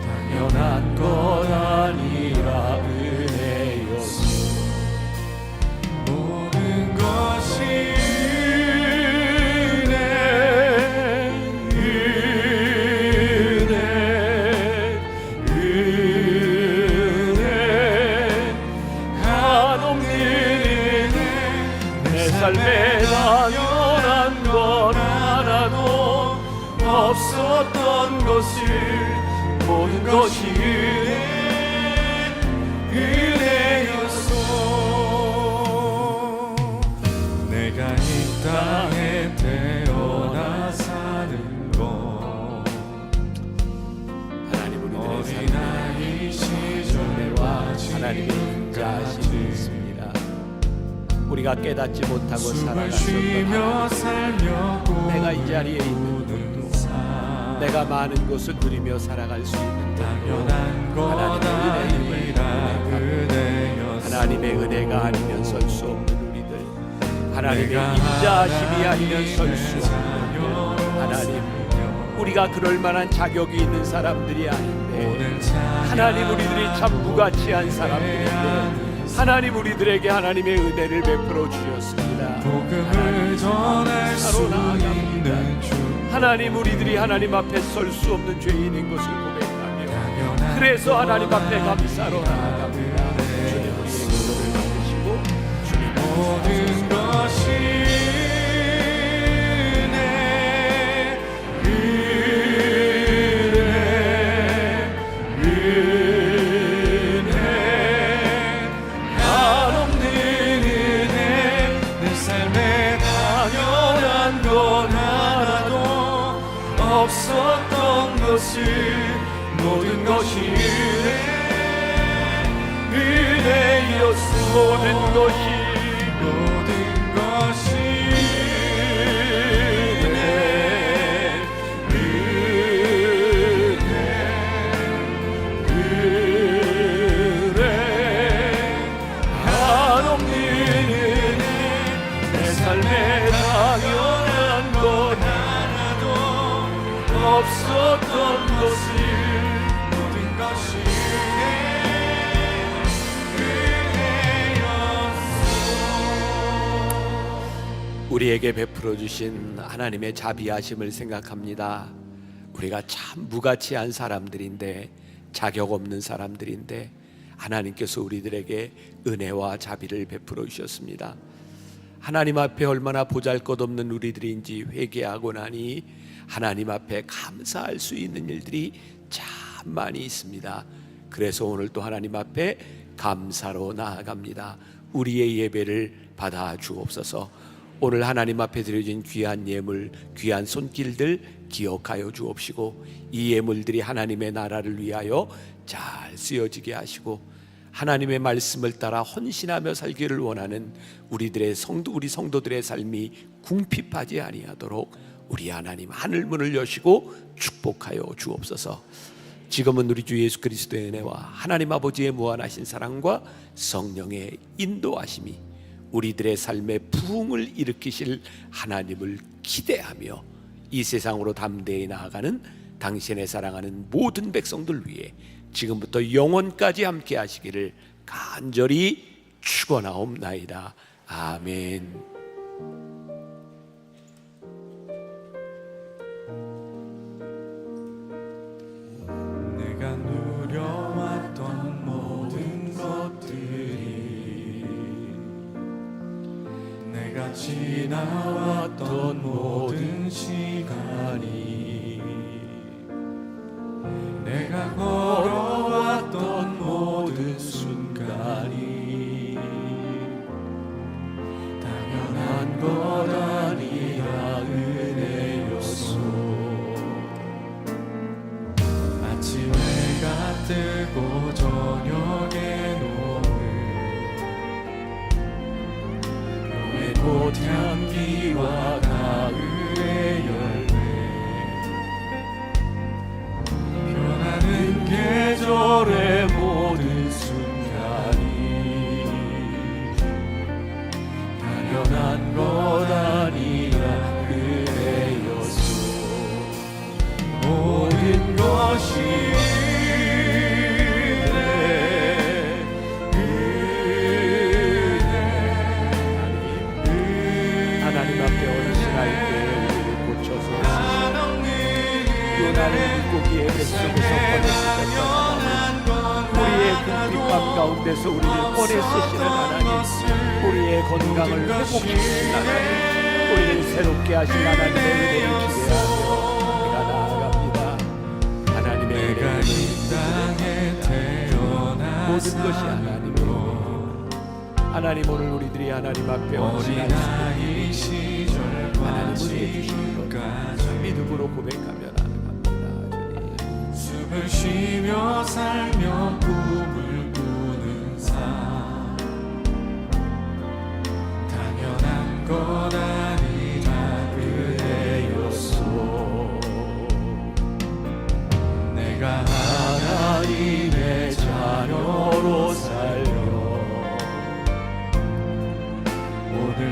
당연한 것 아니라 은혜였어. 모든 것이 하나님의 인자하심이 있습니다. 우리가 깨닫지 못하고 살아갔었던 하나님, 내가 이 자리에 있는 것도, 내가 많은 것을 누리며 살아갈 수 있는 것도 하나님의 은혜가 아니면 설 수 없는 우리들, 하나님의 인자하심이 아니면 설 수 없는 우리들, 하나님, 우리가 그럴 만한 자격이 있는 사람들이 아닌데 하나님, 우리들이 참 무가치한 사람들인데 하나님, 우리들에게 하나님의 은혜를 베풀어 주셨습니다. 복음을 전할 수 있는 주, 하나님, 우리들이 하나님 앞에 설 수 없는 죄인인 것을 고백하며 그래서 하나님 앞에 감사로 나아갑니다. 주님, 우리의 기도를 받으시고 주님 모든 것이 없었던 것을 모든 것이 은혜였소. 모든 것이 한없는 은혜, 내 삶에 당연한 것 없었던 것을 모든 것이 은혜였소. 우리에게 베풀어 주신 하나님의 자비하심을 생각합니다. 우리가 참 무가치한 사람들인데, 자격 없는 사람들인데 하나님께서 우리들에게 은혜와 자비를 베풀어 주셨습니다. 하나님 앞에 얼마나 보잘것없는 우리들인지 회개하고 나니 하나님 앞에 감사할 수 있는 일들이 참 많이 있습니다. 그래서 오늘 또 하나님 앞에 감사로 나아갑니다. 우리의 예배를 받아 주옵소서. 오늘 하나님 앞에 드려진 귀한 예물, 귀한 손길들 기억하여 주옵시고 이 예물들이 하나님의 나라를 위하여 잘 쓰여지게 하시고 하나님의 말씀을 따라 헌신하며 살기를 원하는 우리 성도들의 삶이 궁핍하지 아니하도록 우리 하나님 하늘문을 여시고 축복하여 주옵소서. 지금은 우리 주 예수 그리스도의 은혜와 하나님 아버지의 무한하신 사랑과 성령의 인도하심이 우리들의 삶에 부흥을 일으키실 하나님을 기대하며 이 세상으로 담대히 나아가는 당신의 사랑하는 모든 백성들 위해 지금부터 영원까지 함께 하시기를 간절히 축원하옵나이다. 아멘. 내가 누려왔던 모든 것들이, 내가 지나왔던 모든 시간이, 내가 걸어왔던 모든 순간이 당연한 것 아니라 은혜였소. 아침 해가 뜨고 저녁에 노을, 봄의 꽃향기와 가을의 열매, 변하는 계절의 모든 순간이 당연한 것 아니라 은혜였소. 모든 것이 하나님 앞에 헌신할 때에 우리를 고쳐서 요나를 물고기의 뱃속에서 꺼내주셨던 하나님, 우리의 궁핍감 가운데서 우리를 꺼내쓰시는 하나님, 우리의 건강을 회복시키신 하나님, 우리를 새롭게 하신 하나님의 은혜를 기대하며 우리가 나아갑니다. 하나님의 내가 이 땅에 태어났사오니 모든 것이 하나님이요. 하나님, 오늘 우리들이 하나님 앞에 헌신할 수 어린아이 시절과 지금까지 믿음으로 고백하며 나아갑니다. 숨을 쉬며 살며 꿈을 꾸는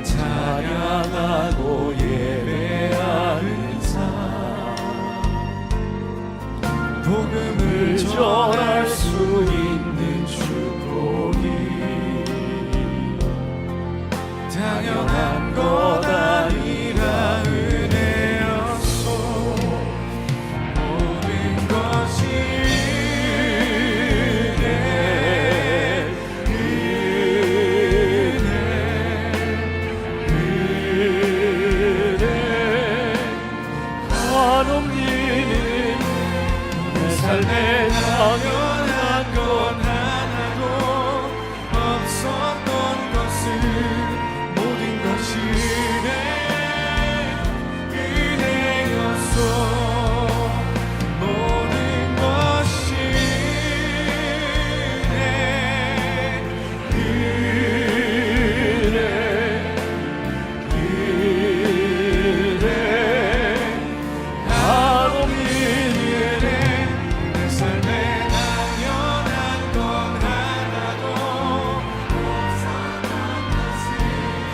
찬양하고 예배하는 삶 복음을 전할 수 있는 축복이 당연한 것 아니라 은혜였소 모든 것이 한없는 내 삶에 당연한 건 하나도 없었던 것을 모든 것이 은혜였소 모든 것이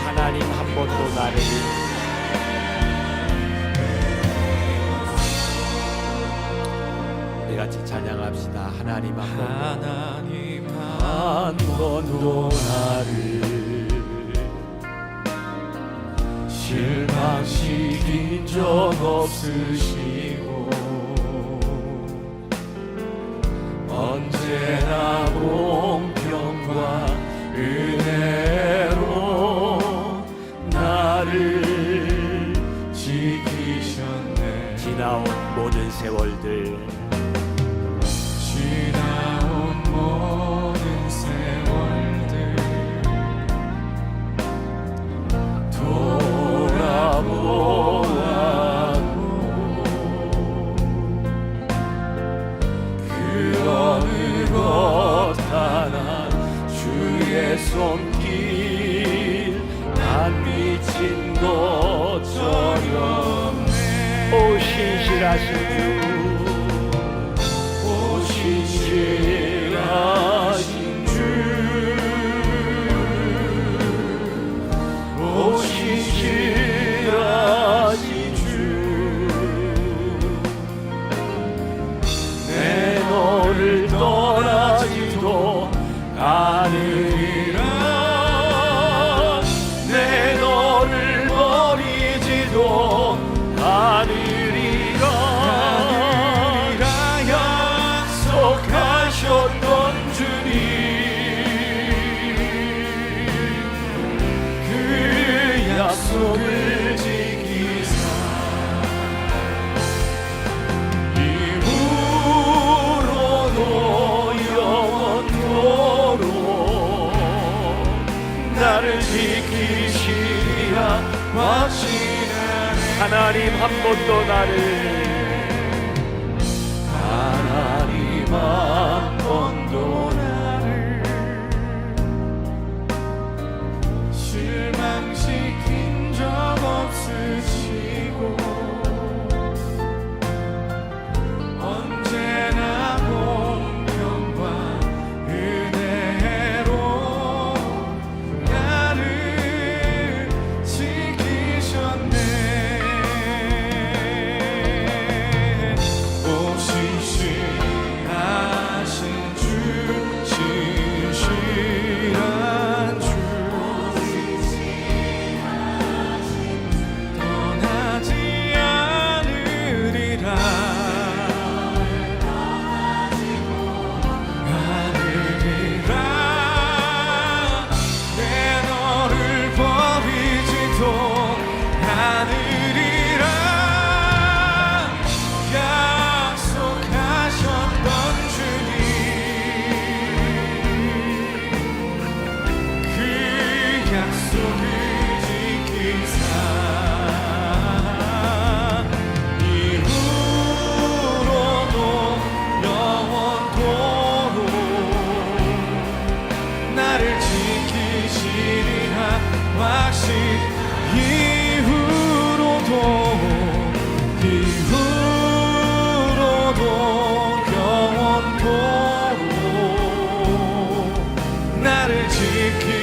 하나님 한 번도 나를 우리 같이 찬양합시다. 하나님 한 번도 나를 실망시킨 적 없으시고 언제나 공평과 은혜로 나를 지키셨네. 지나온 모든 세월들 지나온 모든 세월들 돌아보아도 그 어느 것 하나 주의 손길 안 미친 것처럼 오 신실하신 주 오 신실하신 주 오 신실하신 주 내 너를 떠나지도 않으리라 내 너를 버리지도 않으리라 약속하셨던 주님 그 약속을 지키사 이후로도 영원토록 나를 지키시리라 확신하네. 하나님 한 번도 나를 하나님 한 번도 나를 실망시킨 적 없으시고 언제나 공평과 은혜로 나를 지키셨네. 오 신실하신 주 신실한 주 떠나지 않으리라 내 너를 버리지도 않으리라 약속하셨던 주님 그 약속을 지키사 이후로도 영원토록 나를 지키시리라 확신 이후로도 영원토록 나를 지키